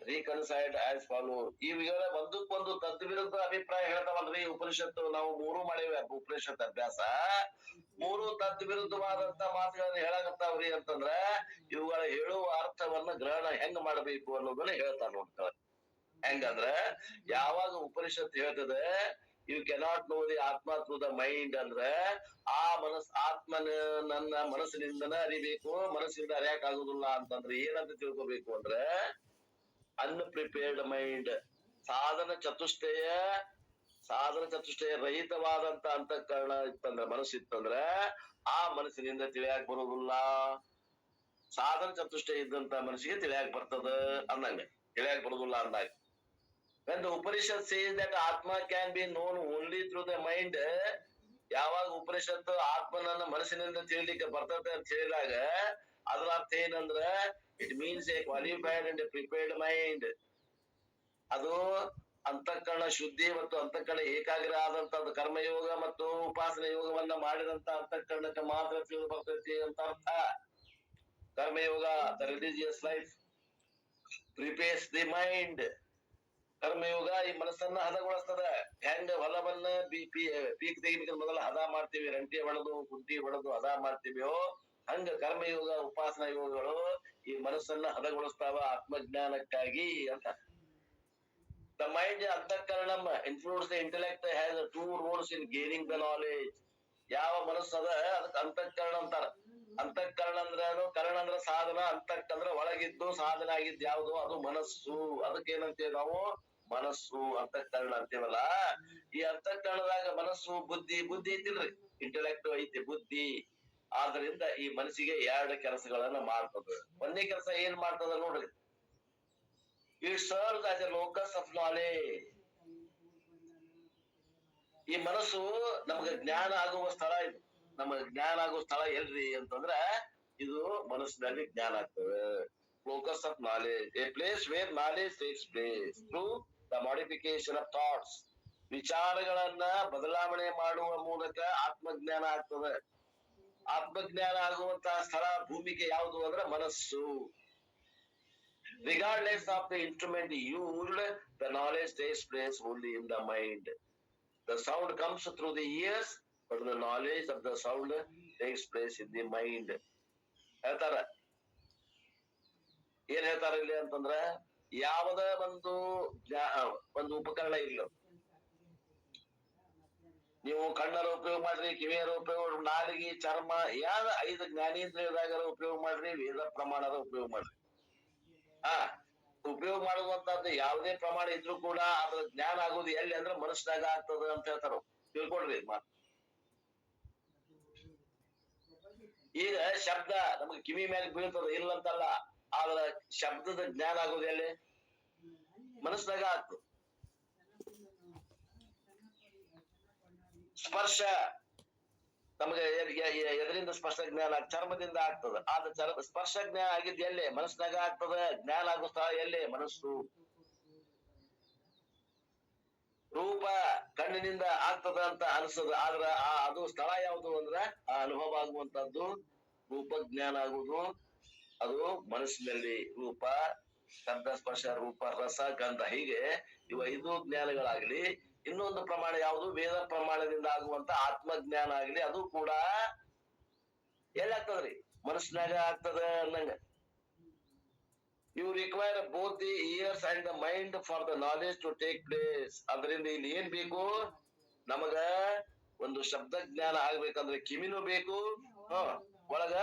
reconciled as follows. ಇವುಗಳ ಒಂದಕ್ಕೊಂದು ತದ್ವಿರುದ್ಧ ಅಭಿಪ್ರಾಯ ಹೇಳ್ತಾವಲ್ರಿ ಉಪನಿಷತ್ತು. ನಾವು 3 ಮಾಡಿವೆ ಉಪನಿಷತ್ ಅಭ್ಯಾಸ. 3 ತದ್ವಿರುದ್ಧವಾದಂತ ಮಾತುಗಳನ್ನ ಹೇಳಕತ್ತಾವ್ರಿ ಅಂತಂದ್ರ ಇವುಗಳ ಹೇಳುವ ಅರ್ಥವನ್ನ ಗ್ರಹಣ ಹೆಂಗ್ ಮಾಡಬೇಕು ಅನ್ನೋದನ್ನ ಹೇಳ್ತಾರ ನೋಡ್ತಾರ. ಹೆಂಗಂದ್ರ ಯಾವಾಗ ಉಪನಿಷತ್ ಹೇಳ್ತದೆ ಯು ಕೆನಾಟ್ ನೋ ದಿ ಆತ್ಮ ಥ್ರೂ ದ ಮೈಂಡ್ ಅಂದ್ರ ಆ ಆತ್ಮನ ನನ್ನ ಮನಸ್ಸಿನಿಂದನ ಅರಿಬೇಕು, ಮನಸ್ಸಿಂದ ಅರಿಯಕ್ ಆಗುದಿಲ್ಲ ಅಂತಂದ್ರೆ ಏನಂತ ತಿಳ್ಕೊಬೇಕು ಅಂದ್ರೆ ಅನ್ಪ್ರಿಪೇರ್ಡ್ ಮೈಂಡ್, ಸಾಧನ ಚತುಷ್ಟಯ ರಹಿತವಾದಂತ ಅಂತಃಕರಣ ಇತ್ತಂದ್ರ, ಮನಸ್ಸಿತ್ತಂದ್ರ ಆ ಮನಸ್ಸಿನಿಂದ ತಿಳಿಯಾಕ್ ಬರುದಿಲ್ಲ. ಸಾಧನ ಚತುಷ್ಟಯ ಇದ್ದಂತ ಮನಸ್ಸಿಗೆ ತಿಳಿಯಾಕ್ ಬರ್ತದ ಅಂದಂಗ, ತಿಳಿಯಾಕ್ ಬರುದಿಲ್ಲ ಅಂದಾಗ. When the Upanishad says that Atma can be known only through the mind, ಯಾವಾಗ ಉಪನಿಷತ್ತು ಆತ್ಮನನ್ನ ಮನಸ್ಸಿನಿಂದ ತಿಳಿಲಿಕ್ಕೆ ಬರ್ತದೆ ಅಂತ ಹೇಳಿದಾಗ ಅದ್ರ ಅರ್ಥ ಏನಂದ್ರ it means A qualified and prepared mind. ಅದು ಅಂತಃಕರಣ ಶುದ್ಧಿ ಮತ್ತು ಅಂತಃಕರಣ ಏಕಾಗ್ರ ಆದಂತದ್ದು ಕರ್ಮಯೋಗ ಮತ್ತು ಉಪಾಸನ ಯೋಗವನ್ನ ಮಾಡಿದಂತ ಅಂತಃಕರಣಕ್ಕೆ ಮಾತ್ರ ತಿಳಿದು ಬರ್ತೈತಿ ಅಂತ ಅರ್ಥ. Karma yoga the religious life prepares the mind. Karma yoga ಈ ಮನಸ್ಸನ್ನ ಹದಗೊಳಿಸ್ತದ. ಹೆಂಗ ಹೊಲವನ್ನ ಪೀಕ್ ತೆಗಿಬೇಕ ಮೊದಲ ಹದ ಮಾಡ್ತೀವಿ, ರಂಟಿ ಹೊಡೆದು ಕುಂಟಿ ಹೊಡೆದು ಹದ ಮಾಡ್ತೀವಿಯೋ ಹಂಗ ಕರ್ಮಯೋಗ ಉಪಾಸನಾ ಯೋಗಗಳು ಈ ಮನಸ್ಸನ್ನ ಹದಗೊಳಿಸ್ತಾವ ಆತ್ಮಜ್ಞಾನಕ್ಕಾಗಿ ಅಂತ. ದ ಮೈಂಡ್ ಅಂತಃಕರಣಂ influence the intellect has 2 roles in gaining the knowledge. ಯಾವ ಮನಸ್ಸದ ಅದಕ್ಕೆ ಅಂತಃಕರಣ ಅಂತಾರ. ಅಂತಃಕರಣ ಅಂದ್ರೆ ಅದು, ಕರಣ ಅಂದ್ರೆ ಸಾಧನ, ಅಂತಕ್ ಅಂದ್ರೆ ಒಳಗಿದ್ದು ಸಾಧನ ಆಗಿದ್ದು ಯಾವುದು ಅದು ಮನಸ್ಸು. ಅದಕ್ಕೇನಂತೇವೆ ನಾವು ಮನಸ್ಸು ಅಂತಃಕರಣ ಅಂತೀವಲ್ಲ. ಈ ಅಂತಃಕರಣದಾಗ ಮನಸ್ಸು ಬುದ್ಧಿ ಐತಿಲ್ರಿ, ಇಂಟೆಲೆಕ್ಟ್ ಐತಿ, ಬುದ್ಧಿ. ಆದ್ರಿಂದ ಈ ಮನಸ್ಸಿಗೆ 2 ಕೆಲಸಗಳನ್ನ ಮಾಡ್ತದ. ಒಂದೇ ಕೆಲಸ ಏನ್ ಮಾಡ್ತದ ನೋಡ್ರಿ, it serves as A locus of knowledge. ಈ ಮನಸ್ಸು ನಮ್ಗೆ ಜ್ಞಾನ ಆಗುವ ಸ್ಥಳ ಇದು. ನಮಗ್ ಜ್ಞಾನ ಆಗುವ ಸ್ಥಳ ಎಲ್ರಿ ಅಂತಂದ್ರ ಇದು ಮನಸ್ಸಿನಲ್ಲಿ ಜ್ಞಾನ ಆಗ್ತದೆ. Locus of knowledge, A place where knowledge takes place through the modification of thoughts. ವಿಚಾರಗಳನ್ನ ಬದಲಾವಣೆ ಮಾಡುವ ಮೂಲಕ ಆತ್ಮಜ್ಞಾನ ಆಗ್ತದೆ. ಆತ್ಮಜ್ಞಾನ ಆಗುವಂತಹ ಸ್ಥಳ ಭೂಮಿಗೆ ಯಾವುದು ಅಂದ್ರೆ ಮನಸ್ಸು. regardless of the instrument used, the knowledge takes place only in the mind. The sound comes through the ears, but the knowledge of the sound takes place in the mind. ಹೇಳ್ತಾರ, ಏನ್ ಹೇಳ್ತಾರ ಇಲ್ಲಿ ಅಂತಂದ್ರ ಯಾವದ ಒಂದು ಉಪಕರಣ ಇಲ್ಲ, ನೀವು ಕಣ್ಣರ ಉಪಯೋಗ ಮಾಡ್ರಿ, ಕಿವಿಯರ ಉಪಯೋಗ, ನಾಲಿಗೆ, ಚರ್ಮ, ಯಾವ 5 ಜ್ಞಾನೇಂದ್ರಿಯದಾಗ ಉಪಯೋಗ ಮಾಡ್ರಿ, ವೇದ ಪ್ರಮಾಣದ ಉಪಯೋಗ ಮಾಡ್ರಿ. ಉಪಯೋಗ ಮಾಡುವಂತದ್ದು ಯಾವುದೇ ಪ್ರಮಾಣ ಇದ್ರೂ ಕೂಡ ಅದ್ರ ಜ್ಞಾನ ಆಗೋದು ಎಲ್ಲಿ ಅಂದ್ರೆ ಮನಸ್ಸಿನಾಗ ಆಗ್ತದ ಅಂತ ಹೇಳ್ತಾರ. ತಿಳ್ಕೊಡ್ರಿ ಮಾತು. ಈಗ ಶಬ್ದ ನಮ್ಗೆ ಕಿವಿ ಮೇಲೆ ಬೀಳ್ತದ ಇಲ್ಲಂತಲ್ಲ, ಆದ್ರ ಶಬ್ದದ ಜ್ಞಾನ ಆಗೋದು ಎಲ್ಲಿ ಮನಸ್ಸಿನಾಗ ಆಗ್ತದ. ಸ್ಪರ್ಶ ನಮ್ಗೆ ಎದರಿಂದ ಸ್ಪರ್ಶ ಜ್ಞಾನ, ಚರ್ಮದಿಂದ ಆಗ್ತದ. ಆದ ಸ್ಪರ್ಶ ಜ್ಞಾನ ಆಗಿದ್ ಎಲ್ಲೇ ಮನಸ್ಸಿನಾಗ ಆಗ್ತದ. ಜ್ಞಾನ ಆಗೋ ಸ್ಥಳ ಎಲ್ಲೇ ಮನಸ್ಸು. ರೂಪ ಕಣ್ಣಿನಿಂದ ಆಗ್ತದ ಅಂತ ಅನ್ಸದ, ಆದ್ರ ಅದು ಸ್ಥಳ ಯಾವುದು ಅಂದ್ರ ಆ ಅನುಭವ ಆಗುವಂತದ್ದು ರೂಪ ಜ್ಞಾನ ಆಗುವುದು ಅದು ಮನಸ್ಸಿನಲ್ಲಿ. ರೂಪ, ಶಬ್ದ, ಸ್ಪರ್ಶ, ರೂಪ, ರಸ, ಗಂಧ, ಹೀಗೆ ಇವು 5 ಜ್ಞಾನಗಳಾಗ್ಲಿ ಇನ್ನೊಂದು ಪ್ರಮಾಣ ಯಾವುದು? ವೇದ ಪ್ರಮಾಣದಿಂದ ಆಗುವಂತ ಆತ್ಮಜ್ಞಾನ ಆಗ್ಲಿ, ಅದು ಕೂಡ ಎಲ್ಲಾಗ್ತದ್ರಿ? ಮನಸ್ಸಿನಾಗ ಆಗ್ತದ ಅನ್ನಂಗ. You require both the ears and the mind for the knowledge to take place. ಅದರಿಂದ ಇಲ್ಲಿ ಏನ್ ಬೇಕು? ನಮಗ ಒಂದು ಶಬ್ದ ಜ್ಞಾನ ಆಗ್ಬೇಕಂದ್ರೆ ಕಿವಿನೂ ಬೇಕು, ಒಳಗ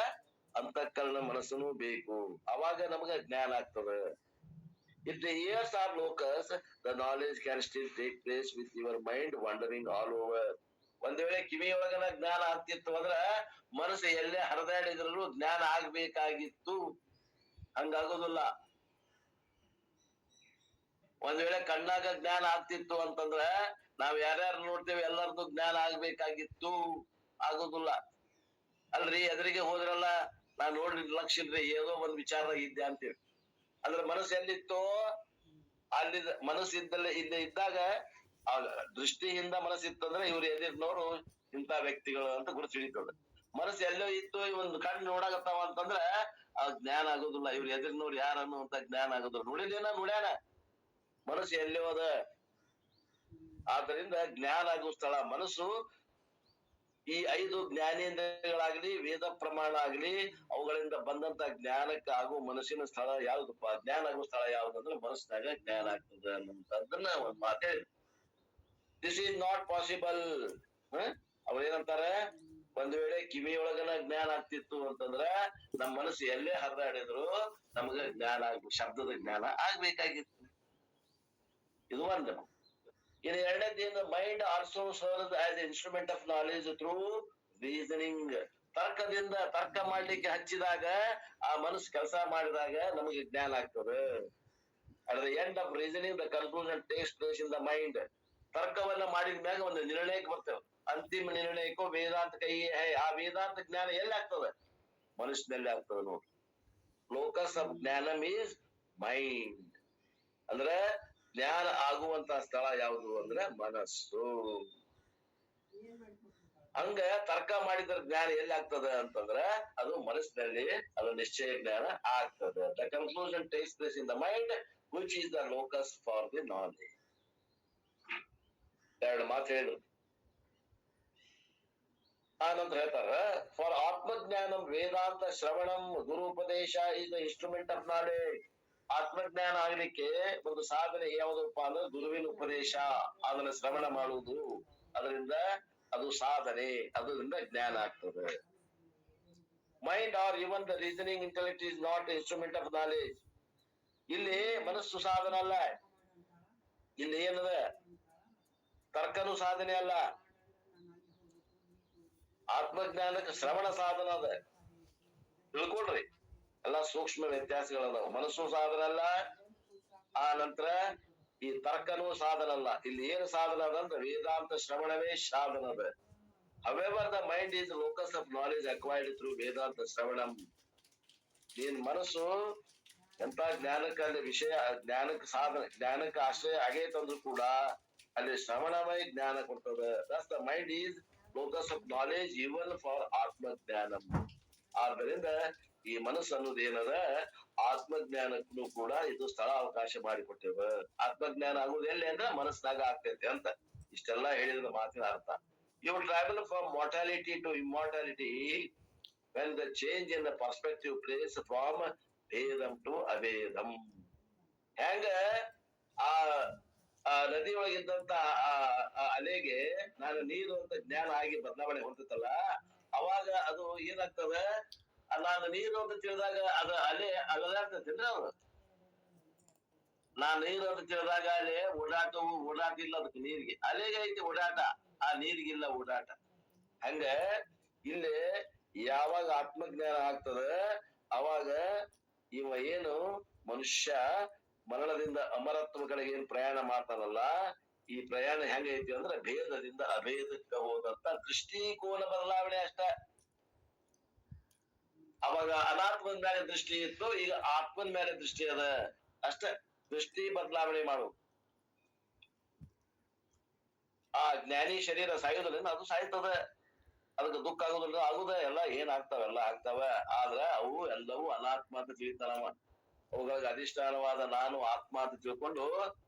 ಅಂತಃಕರಣ ಮನಸ್ಸುನು ಬೇಕು. ಅವಾಗ ನಮಗ ಜ್ಞಾನ ಆಗ್ತದ. If the ears are locus, the knowledge can still take place with your mind wandering all over. ಒಂದ್ ವೇಳೆ ಕಿವಿಯೊಳಗನ ಜ್ಞಾನ ಆಗ್ತಿತ್ತು ಅಂದ್ರ ಮನಸ್ಸು ಎಲ್ಲೇ ಹರಿದಾಡಿದ್ರು ಜ್ಞಾನ ಆಗ್ಬೇಕಾಗಿತ್ತು, ಹಂಗಾಗೋದಿಲ್ಲ. ಒಂದ್ ವೇಳೆ ಕಣ್ಣಾಗ ಜ್ಞಾನ ಆಗ್ತಿತ್ತು ಅಂತಂದ್ರ ನಾವ್ ಯಾರ್ಯಾರು ನೋಡ್ತೇವೆ ಎಲ್ಲರದು ಜ್ಞಾನ ಆಗ್ಬೇಕಾಗಿತ್ತು, ಆಗೋದಿಲ್ಲ. ಅಲ್ರಿ ಎದುರಿಗೆ ಹೋದ್ರಲ್ಲ, ನಾನ್ ನೋಡ್ರಿ ಲಕ್ಷ ಇಲ್ರಿ, ಏನೋ ಒಂದ್ ವಿಚಾರದಾಗ ಇದ್ದೆ ಅಂತೇಳಿ. ಅಂದ್ರೆ ಮನಸ್ಸು ಎಲ್ಲಿತ್ತೋ ಅಲ್ಲಿ ಮನಸ್ಸು ಇದ್ದಾಗ ಆ ದೃಷ್ಟಿಯಿಂದ ಮನಸ್ಸಿತ್ತಂದ್ರೆ ಇವ್ರು ಎದಿರ್ನೋರು ಇಂಥ ವ್ಯಕ್ತಿಗಳು ಅಂತ ಗುರುತು ಹಿಡಿತದ. ಮನಸ್ಸು ಎಲ್ಲೋ ಇತ್ತು, ಒಂದು ಕಣ್ಣು ನೋಡಾಕತ್ತಾವ ಅಂತಂದ್ರ ಆ ಜ್ಞಾನ ಆಗೋದಿಲ್ಲ. ಇವ್ರು ಎದಿರ್ನೋರು ಯಾರನ್ನು ಅಂತ ಜ್ಞಾನ ಆಗೋದಿಲ್ಲ. ನೋಡ್ಯಾನ ಮನಸ್ಸು ಎಲ್ಲಿ ಹೋದ. ಆದ್ದರಿಂದ ಜ್ಞಾನ ಆಗುವ ಸ್ಥಳ ಮನಸ್ಸು. ಈ 5 ಜ್ಞಾನೇಂದ್ರಿಯಗಳಾಗ್ಲಿ, ವೇದ ಪ್ರಮಾಣ ಆಗ್ಲಿ, ಅವುಗಳಿಂದ ಬಂದಂತ ಜ್ಞಾನಕ್ಕೆ ಆಗುವ ಮನಸ್ಸಿನ ಸ್ಥಳ ಯಾವ್ದಪ್ಪ? ಜ್ಞಾನ ಆಗುವ ಸ್ಥಳ ಯಾವ್ದಂದ್ರೆ ಮನಸ್ಸಿನಾಗ ಜ್ಞಾನ ಆಗ್ತದೆ ಅನ್ನೋದನ್ನ ಒಂದ್ ಮಾತೇ. This is not possible. ಅವ್ರೇನಂತಾರೆ? ಒಂದ್ ವೇಳೆ ಕಿವಿಯೊಳಗನ ಜ್ಞಾನ ಆಗ್ತಿತ್ತು ಅಂತಂದ್ರ ನಮ್ ಮನಸ್ಸು ಎಲ್ಲೇ ಹರಿದಾಡಿದ್ರು ನಮಗ ಜ್ಞಾನ ಶಬ್ದದ ಜ್ಞಾನ ಆಗ್ಬೇಕಾಗಿತ್ತು. ಇದು ಒಂದು. ಇನ್ನು ಎರಡನೇದೇನು? Mind also serves as instrument of knowledge through reasoning. ತರ್ಕ ಮಾಡ್ಲಿಕ್ಕೆ ಹಚ್ಚಿದಾಗ, ಆ ಮನಸ್ಸು ಕೆಲಸ ಮಾಡಿದಾಗ ನಮಗೆ ಜ್ಞಾನ ಆಗ್ತದೆ. At the end of reasoning the conclusion takes place in the mind. ತರ್ಕವನ್ನ ಮಾಡಿದ ಮ್ಯಾಗ ಒಂದು ನಿರ್ಣಯಕ್ಕೆ ಬರ್ತೇವೆ. ಅಂತಿಮ ನಿರ್ಣಯಕ್ಕೂ ವೇದಾಂತ ಕೈ. ಆ ವೇದಾಂತ ಜ್ಞಾನ ಎಲ್ಲಿ ಆಗ್ತದೆ? ಮನಸ್ಸಿನಲ್ಲಿ ಆಗ್ತದೆ ನೋಡಿ. ಲೋಕಸ್ ಆಫ್ ಜ್ಞಾನಂ ಈಸ್ ಮೈಂಡ್. ಅಂದ್ರೆ ಜ್ಞಾನ ಆಗುವಂತ ಸ್ಥಳ ಯಾವುದು ಅಂದ್ರೆ ಮನಸ್ಸು. ಹಂಗ ತರ್ಕ ಮಾಡಿದ್ರ ಜ್ಞಾನ ಎಲ್ಲಿ ಆಗ್ತದ ಅಂತಂದ್ರ ಅದು ಮನಸ್ಸಿನಲ್ಲಿ, ಅದು ನಿಶ್ಚಯ ಜ್ಞಾನ ಆಗ್ತದೆ. The conclusion takes place in the mind which is the locus for the knowledge. ಎರಡು ಮಾತು ಹೇಳು. ಆ ನಂತರ ಹೇಳ್ತಾರ, ಫಾರ್ ಆತ್ಮಜ್ಞಾನಂ ವೇದಾಂತ ಶ್ರವಣಂ ಗುರುಪದೇಶ is the instrument of knowledge. ಆತ್ಮಜ್ಞಾನ ಆಗ್ಲಿಕ್ಕೆ ಒಂದು ಸಾಧನೆ ಯಾವುದಪ್ಪ ಅಂದ್ರೆ ಗುರುವಿನ ಉಪದೇಶ, ಅದನ್ನ ಶ್ರವಣ ಮಾಡುವುದು. ಅದರಿಂದ ಅದು ಸಾಧನೆ, ಅದರಿಂದ ಜ್ಞಾನ ಆಗ್ತದೆ. Mind or even the reasoning intellect is not instrument of knowledge. ಇಲ್ಲಿ ಮನಸ್ಸು ಸಾಧನ ಅಲ್ಲ. ಇಲ್ಲಿ ಏನದ? ತರ್ಕನು ಸಾಧನೆ ಅಲ್ಲ. ಆತ್ಮಜ್ಞಾನಕ್ಕೆ ಶ್ರವಣ ಸಾಧನ ಅದ. ತಿಳ್ಕೊಳ್ರಿ, ಎಲ್ಲಾ ಸೂಕ್ಷ್ಮ ವ್ಯತ್ಯಾಸಗಳದಾವ. ಮನಸ್ಸು ಸಾಧನ ಅಲ್ಲ, ಆ ನಂತರ ಈ ತರ್ಕನೂ ಸಾಧನ ಅಲ್ಲ. ಇಲ್ಲಿ ಏನು ಸಾಧನ ಅದ ಅಂದ್ರೆ ವೇದಾಂತ ಶ್ರವಣವೇ ಸಾಧನ ಅದ. However the mind is locus of knowledge acquired through Vedanta ಶ್ರವಣಂ. ನೀನ್ ಮನಸ್ಸು ಎಂತ ಜ್ಞಾನಕ್ಕೆ ಅಲ್ಲಿ ವಿಷಯ, ಜ್ಞಾನಕ್ಕೆ ಸಾಧನ, ಜ್ಞಾನಕ್ಕೆ ಆಶ್ರಯ ಆಗೈತಂದ್ರೂ ಕೂಡ ಅಲ್ಲಿ ಶ್ರವಣಮಯ ಜ್ಞಾನ ಕೊಡ್ತದೆ. Thus the mind is locus of knowledge even for ಆತ್ಮಜ್ಞಾನಂ. ಆದ್ದರಿಂದ ಈ ಮನಸ್ಸು ಅನ್ನೋದು ಏನದ, ಆತ್ಮಜ್ಞಾನಕ್ಕೂ ಕೂಡ ಇದು ಸ್ಥಳ ಅವಕಾಶ ಮಾಡಿಕೊಟ್ಟೇವ. ಆತ್ಮಜ್ಞಾನ ಆಗುದು ಎಲ್ಲಿ ಅಂದ್ರೆ ಮನಸ್ಸಿನಾಗ ಆಗ್ತೈತೆ ಅಂತ. ಇಷ್ಟೆಲ್ಲಾ ಹೇಳಿದ ಮಾತಿನ ಅರ್ಥ. You travel from mortality to immortality when the change in the perspective place from ವೇದಂ ಟು ಅವೇದಂ. ಹೆಂಗ ಆ ನದಿ ಒಳಗಿದ್ದಂತ ಅಲೆಗೆ ನಾನು ನೀರು ಅಂತ ಜ್ಞಾನ ಆಗಿ ಬದಲಾವಣೆ ಹೊಂದುತ್ತಲ್ಲ, ಅವಾಗ ಅದು ಏನಾಗ್ತದ? ನಾನು ನೀರು ಅಂತ ತಿಳಿದಾಗ ಅದ ಅಲೆ ಅಗಲಾಡ್ತೈತೇನ್ರಿ? ಅದು ನಾನ್ ನೀರು ಅಂತ ತಿಳಿದಾಗ ಅಲೆ ಓಡಾಟ ಇಲ್ಲ. ಅದಕ್ಕೆ ನೀರಿಗೆ, ಅಲೆಗೆ ಐತಿ ಓಡಾಟ, ಆ ನೀರಿಗಿಲ್ಲ ಓಡಾಟ. ಹಂಗ ಇಲ್ಲಿ ಯಾವಾಗ ಆತ್ಮಜ್ಞಾನ ಆಗ್ತದ ಅವಾಗ ಇವ ಏನು ಮನುಷ್ಯ ಮರಣದಿಂದ ಅಮರತ್ವ ಕಡೆಗೆ ಏನ್ ಪ್ರಯಾಣ ಮಾಡ್ತಾನಲ್ಲ, ಈ ಪ್ರಯಾಣ ಹೆಂಗೈತಿ ಅಂದ್ರೆ ಭೇದದಿಂದ ಅಭೇದಕ್ಕೆ ಹೋದಂತ ದೃಷ್ಟಿಕೋನ ಬದಲಾವಣೆ ಅಷ್ಟ. ಅವಾಗ ಅನಾತ್ಮದ ಮೇಲೆ ದೃಷ್ಟಿ ಇತ್ತು, ಈಗ ಆತ್ಮದ ಮೇಲೆ ದೃಷ್ಟಿ ಅದ ಅಷ್ಟ. ದೃಷ್ಟಿ ಬದಲಾವಣೆ ಮಾಡು. ಆ ಜ್ಞಾನಿ ಶರೀರ ಸಾಯುವುದರಿಂದ ಅದು ಸಾಯ್ತದ. ಅದಕ್ಕೆ ದುಃಖ ಆಗುದಿಲ್ಲ, ಎಲ್ಲ ಏನಾಗ್ತಾವೆಲ್ಲ ಆಗ್ತಾವ. ಆದ್ರ ಅವು ಎಲ್ಲವೂ ಅನಾತ್ಮ ಅಂತ ತಿಳಿತಾನವ. ಅವುಗಳಿಗೆ ಅಧಿಷ್ಠಾನವಾದ ನಾನು ಆತ್ಮ ಅಂತ ತಿಳ್ಕೊಂಡು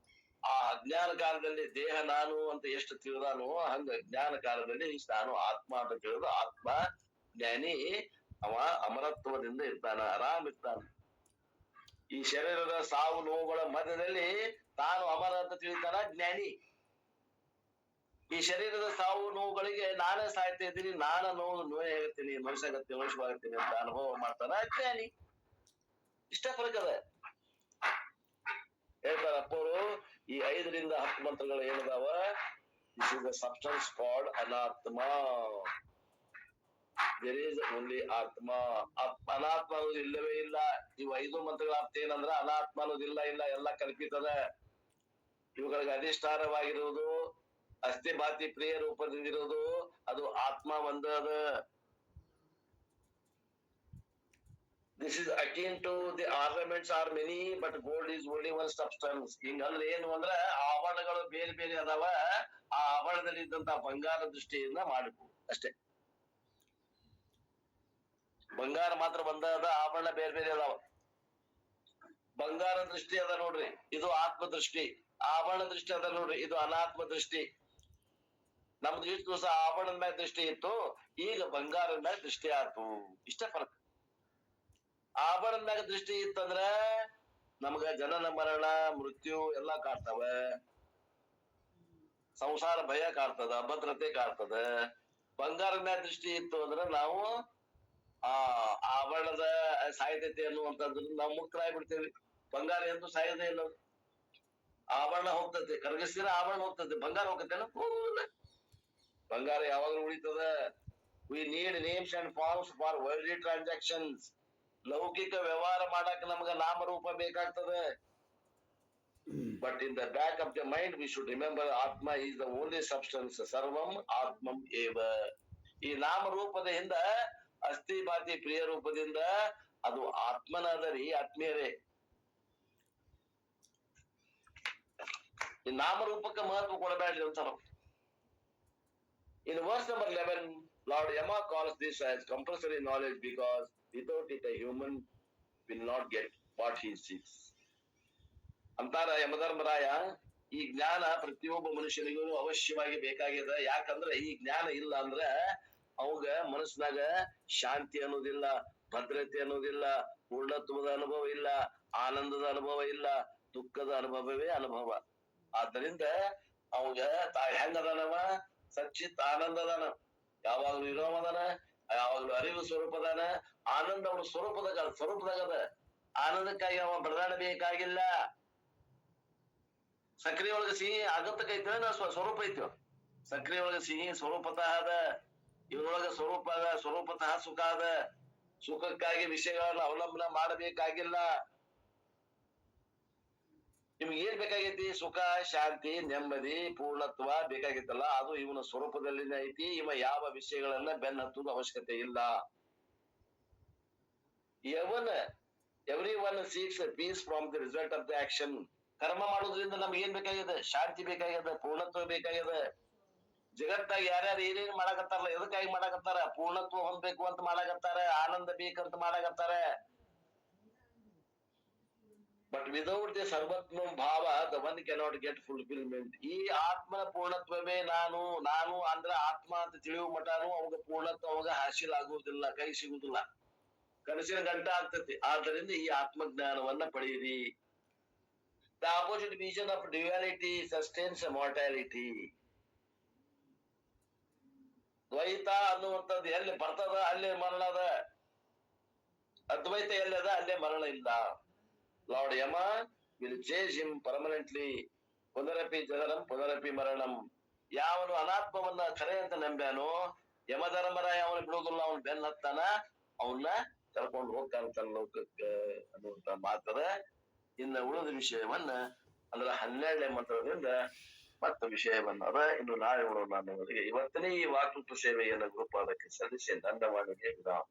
ಆ ಅಜ್ಞಾನ ಕಾಲದಲ್ಲಿ ದೇಹ ನಾನು ಅಂತ ಎಷ್ಟು ತಿಳಿದಾನೋ ಹಂಗ ಜ್ಞಾನ ಕಾಲದಲ್ಲಿ ನಾನು ಆತ್ಮ ಅಂತ ತಿಳಿದು ಆತ್ಮ ಜ್ಞಾನಿ ಅವ ಅಮರತ್ವದಿಂದ ಇರ್ತಾನ, ಆರಾಮ್ ಇರ್ತಾನ. ಈ ಶರೀರದ ಸಾವು ನೋವುಗಳ ಮಧ್ಯದಲ್ಲಿ ತಾನು ಅಮರ ಅಂತ ತಿಳಿತಾನ ಜ್ಞಾನಿ. ಈ ಶರೀರದ ಸಾವು ನೋವುಗಳಿಗೆ ನಾನೇ ಸಾಯ್ತಾ ಇದ್ದೀನಿ, ನಾನ ನೋಯ್ ಆಗತ್ತೀನಿ, ಮನುಷ್ಯಾಗತ್ತೀನಿ, ಮನುಷ್ಯವಾಗತ್ತೀನಿ ಅಂತ ಅನುಭವ ಮಾಡ್ತಾನ ಅಜ್ಞಾನಿ. ಇಷ್ಟ ಫರಕ್ ಅದ. ಹೇಳ್ತಾರ ಅಪ್ಪವರು, ಈ 5 ರಿಂದ 10 ಮಂತ್ರಗಳು ಏನದಾವ, this is the substance called ಅನಾತ್ಮ. ದೇರ್ ಈಸ್ ಓನ್ಲಿ ಆತ್ಮ. ಅನಾತ್ಮ ಅನ್ನೋದು ಇಲ್ಲವೇ ಇಲ್ಲ. ಇವು 5 ಮಂತ್ರಗಳ ಅರ್ಥ ಏನಂದ್ರ ಅನಾತ್ಮ ಅನ್ನೋದಿಲ್ಲ, ಇಲ್ಲ ಎಲ್ಲ ಕಲ್ಪಿತದ. ಇವುಗಳಿಗೆ ಅಧಿಷ್ಠಾನವಾಗಿರುವುದು ಅಸ್ಥಿ ಭಾತಿ ಪ್ರಿಯ ರೂಪದಿಂದಿರುವುದು ಅದು ಆತ್ಮ ಒಂದದ. This is akin to the ornaments are many but gold is only one substance. ಹಿಂಗಂದ್ರೆ ಏನು ಅಂದ್ರ ಆಭರಣಗಳು ಬೇರೆ ಬೇರೆ ಅದಾವ, ಆ ಆಭರಣದಲ್ಲಿ ಇದ್ದಂತ ಬಂಗಾರ ದೃಷ್ಟಿಯಿಂದ ಮಾಡಬೇಕು ಅಷ್ಟೇ. ಬಂಗಾರ ಮಾತ್ರ ಒಂದದ, ಆಭರಣ ಬೇರೆ ಬೇರೆ ಅದಾವ. ಬಂಗಾರ ದೃಷ್ಟಿ ಅದ ನೋಡ್ರಿ, ಇದು ಆತ್ಮ ದೃಷ್ಟಿ. ಆಭರಣ ದೃಷ್ಟಿ ಅದ ನೋಡ್ರಿ, ಇದು ಅನಾತ್ಮ ದೃಷ್ಟಿ. ನಮ್ದು ಇಷ್ಟು ದಿವಸ ಆಭರಣದ ಮ್ಯಾಗ ದೃಷ್ಟಿ ಇತ್ತು, ಈಗ ಬಂಗಾರದ ಮ್ಯಾಗ ದೃಷ್ಟಿ ಆಯ್ತು. ಇಷ್ಟ ಫರಕ್. ಆಭರಣದ ಮ್ಯಾಗ ದೃಷ್ಟಿ ಇತ್ತಂದ್ರ ನಮ್ಗ ಜನನ ಮರಣ ಮೃತ್ಯು ಎಲ್ಲಾ ಕಾಡ್ತಾವ, ಸಂಸಾರ ಭಯ ಕಾಡ್ತದ, ಅಭದ್ರತೆ ಕಾಡ್ತದ. ಬಂಗಾರದ ಮ್ಯಾಗ ದೃಷ್ಟಿ ಇತ್ತು ಅಂದ್ರ ನಾವು ಆ ಆಭರಣದ ಸಾಧ್ಯತೆ ಅನ್ನುವಂಥದ್ದು ನಾವು ಮುಕ್ತರಾಗಿ ಬಿಡ್ತೇವಿ. ಬಂಗಾರ ಎಂದು ಸಾಯದೇ ಇಲ್ಲ. ಆಭರಣ ಹೋಗ್ತದೆ, ಕರಗಿಸಿದ್ರೆ ಆಭರಣ ಹೋಗ್ತದೆ, ಬಂಗಾರ ಹೋಗ್ತೇನ? ಹೋಗುದಿಲ್ಲ. ಬಂಗಾರ ಯಾವಾಗಲೂ ಉಳಿತದ. We need names and forms for worldly transactions. ಲೌಕಿಕ ವ್ಯವಹಾರ ಮಾಡಕ್ ನಮ್ಗ ನಾಮರೂಪ ಬೇಕಾಗ್ತದೆ. But in the back of the mind we should remember ಆತ್ಮ ಈಸ್ ದ ಓನ್ಲಿ ಸಬ್ಸ್ಟೆನ್ಸ್, ಸರ್ವಂ ಆತ್ಮಂ ಏವ. ಈ ನಾಮರೂಪದ ಹಿಂದ ಅಸ್ಥಿ ಭಾತಿ ಪ್ರಿಯ ರೂಪದಿಂದ ಅದು ಆತ್ಮನಾದರಿ ಆತ್ಮೀಯರೇ. ಈ ನಾಮರೂಪಕ್ಕೆ ಮಹತ್ವ ಕೊಡಬೇಡ್ರಿ ಅಂತ. In verse number 11, Lord Yama calls this as compulsory knowledge because without it a human will not get what he seeks. ಅಂತಾರ ಯಮಧರ್ಮರಾಯ, ಈ ಜ್ಞಾನ ಪ್ರತಿಯೊಬ್ಬ ಮನುಷ್ಯನಿಗೂ ಅವಶ್ಯವಾಗಿ ಬೇಕಾಗಿದೆ. ಯಾಕಂದ್ರೆ ಈ ಜ್ಞಾನ ಇಲ್ಲ ಅಂದ್ರ ಅವಾಗ ಮನಸ್ಸಿನಾಗ ಶಾಂತಿ ಅನ್ನೋದಿಲ್ಲ, ಭದ್ರತೆ ಅನ್ನೋದಿಲ್ಲ, ಪೂರ್ಣತ್ವದ ಅನುಭವ ಇಲ್ಲ, ಆನಂದದ ಅನುಭವ ಇಲ್ಲ, ದುಃಖದ ಅನುಭವವೇ ಅನುಭವ. ಆದ್ದರಿಂದ ಅವಾಗ ಹೆಂಗದಾನವ? ಸಚ್ಚಿತ್ ಆನಂದದಾನ, ಯಾವಾಗ್ಲೂ ಇರೋಮದಾನ, ಯಾವಾಗ್ಲೂ ಅರಿವು ಸ್ವರೂಪದಾನ. ಆನಂದ ಅವನ ಸ್ವರೂಪದಾಗದ. ಆನಂದಕ್ಕಾಗಿ ಅವ ಬಡದಾಡಬೇಕಾಗಿಲ್ಲ. ಸಕ್ರಿ ಒಳಗ ಸಿಹಿ ಆಗತ್ತಕೈತಿ, ಸ್ವರೂಪ ಐತಿ. ಸಕ್ರಿ ಒಳಗ ಸಿಹಿ ಸ್ವರೂಪತಃ ಅದ, ಇವನೊಳಗ ಸ್ವರೂಪ ಅದ, ಸ್ವರೂಪತಃ ಸುಖ ಅದ. ಸುಖಕ್ಕಾಗಿ ವಿಷಯಗಳನ್ನ ಅವಲಂಬನ ಮಾಡಬೇಕಾಗಿಲ್ಲ. ನಿಮ್ಗೆ ಏನ್ ಬೇಕಾಗೈತಿ? ಸುಖ, ಶಾಂತಿ, ನೆಮ್ಮದಿ, ಪೂರ್ಣತ್ವ ಬೇಕಾಗಿತ್ತಲ್ಲ, ಅದು ಇವನ ಸ್ವರೂಪದಲ್ಲಿನೇ ಐತಿ. ಇವ ಯಾವ ವಿಷಯಗಳನ್ನ ಬೆನ್ನ ಹತ್ತುವುದು ಅವಶ್ಯಕತೆ ಇಲ್ಲ. Everyone seeks peace from the result of the action. ಕರ್ಮ ಮಾಡೋದ್ರಿಂದ ನಮ್ಗೆ ಏನ್ ಬೇಕಾಗಿದೆ? ಶಾಂತಿ ಬೇಕಾಗಿದೆ, ಪೂರ್ಣತ್ವ ಬೇಕಾಗಿದೆ. ಜಗತ್ತಾಗ ಯಾರ್ಯಾರು ಏನೇನ್ ಮಾಡಾಕತ್ತಾರಲ್ಲ, ಎದಕ್ಕಾಗಿ ಮಾಡಾಕತ್ತಾರ? ಪೂರ್ಣತ್ವ ಹೊಂದ್ಬೇಕು ಅಂತ ಮಾಡಾಕತ್ತಾರ, ಆನಂದ ಬೇಕಂತ ಮಾಡಾಕತ್ತಾರ. ಬಟ್ ವಿದೌಟ್ ದಿ ಸರ್ವತ್ವ ಭಾವ the one cannot get fulfilment. ಈ ಆತ್ಮನ ಪೂರ್ಣತ್ವವೇ ನಾನು. ನಾನು ಅಂದ್ರ ಆತ್ಮ ಅಂತ ತಿಳಿಯುವ ಮಟಾನು ಅವಾಗ ಪೂರ್ಣತ್ವ ಅವಾಗ ಹಾಸಿಲ್ ಆಗುವುದಿಲ್ಲ, ಕೈ ಸಿಗುದಿಲ್ಲ, ಕನಸಿನ ಗಂಟ ಆಗ್ತತಿ. ಆದ್ದರಿಂದ ಈ ಆತ್ಮಜ್ಞಾನವನ್ನ ಪಡೆಯಿರಿ. The opposite vision of duality sustains mortality. ದ್ವೈತ ಅನ್ನುವಂಥದ್ದು ಎಲ್ಲಿ ಬರ್ತದ ಅಲ್ಲೇ ಮರಣ ಅದ, ಅದ್ವೈತ ಎಲ್ಲದ ಅಲ್ಲೇ ಮರಣ ಇಲ್ಲ. Lord Yama will chase him permanently. ಪುನರಪಿ ಜನರಂ ಪುನರಪಿ ಮರಣಂ. ಯಾವನು ಅನಾತ್ಮವನ್ನ ಖರೆ ಅಂತ ನಂಬ್ಯಾನೋ, ಯಮಧರ್ಮರಾಯ ಅವನು ಬಿಡುವುದಿಲ್ಲ, ಅವನು ಬೆನ್ನ ಹತ್ತಾನ, ಅವನ್ನ ಕರ್ಕೊಂಡು ಹೋಗ್ತಾನ ತನ್ನ ಲೋಕಕ್ಕೆ ಅನ್ನುವಂತ ಮಾತದ. ಇನ್ನು ಉಳಿದ ವಿಷಯವನ್ನ ಅಂದ್ರೆ 12ನೇ ಮಂತ್ರದಿಂದ ಮತ್ತ ವಿಷಯವನ್ನ ಅದ ಇನ್ನು ನಾಳೆ ನೋಡೋಣ. ಇವತ್ತನೇ ಈ ವಾಕ್ಯೃತ ಸೇವೆಯನ್ನು ಗುರುಪಾದಕ್ಕೆ ಸಲ್ಲಿಸಿ ದಂಡವಾಣಿಗೆ ವಿರಾಮ.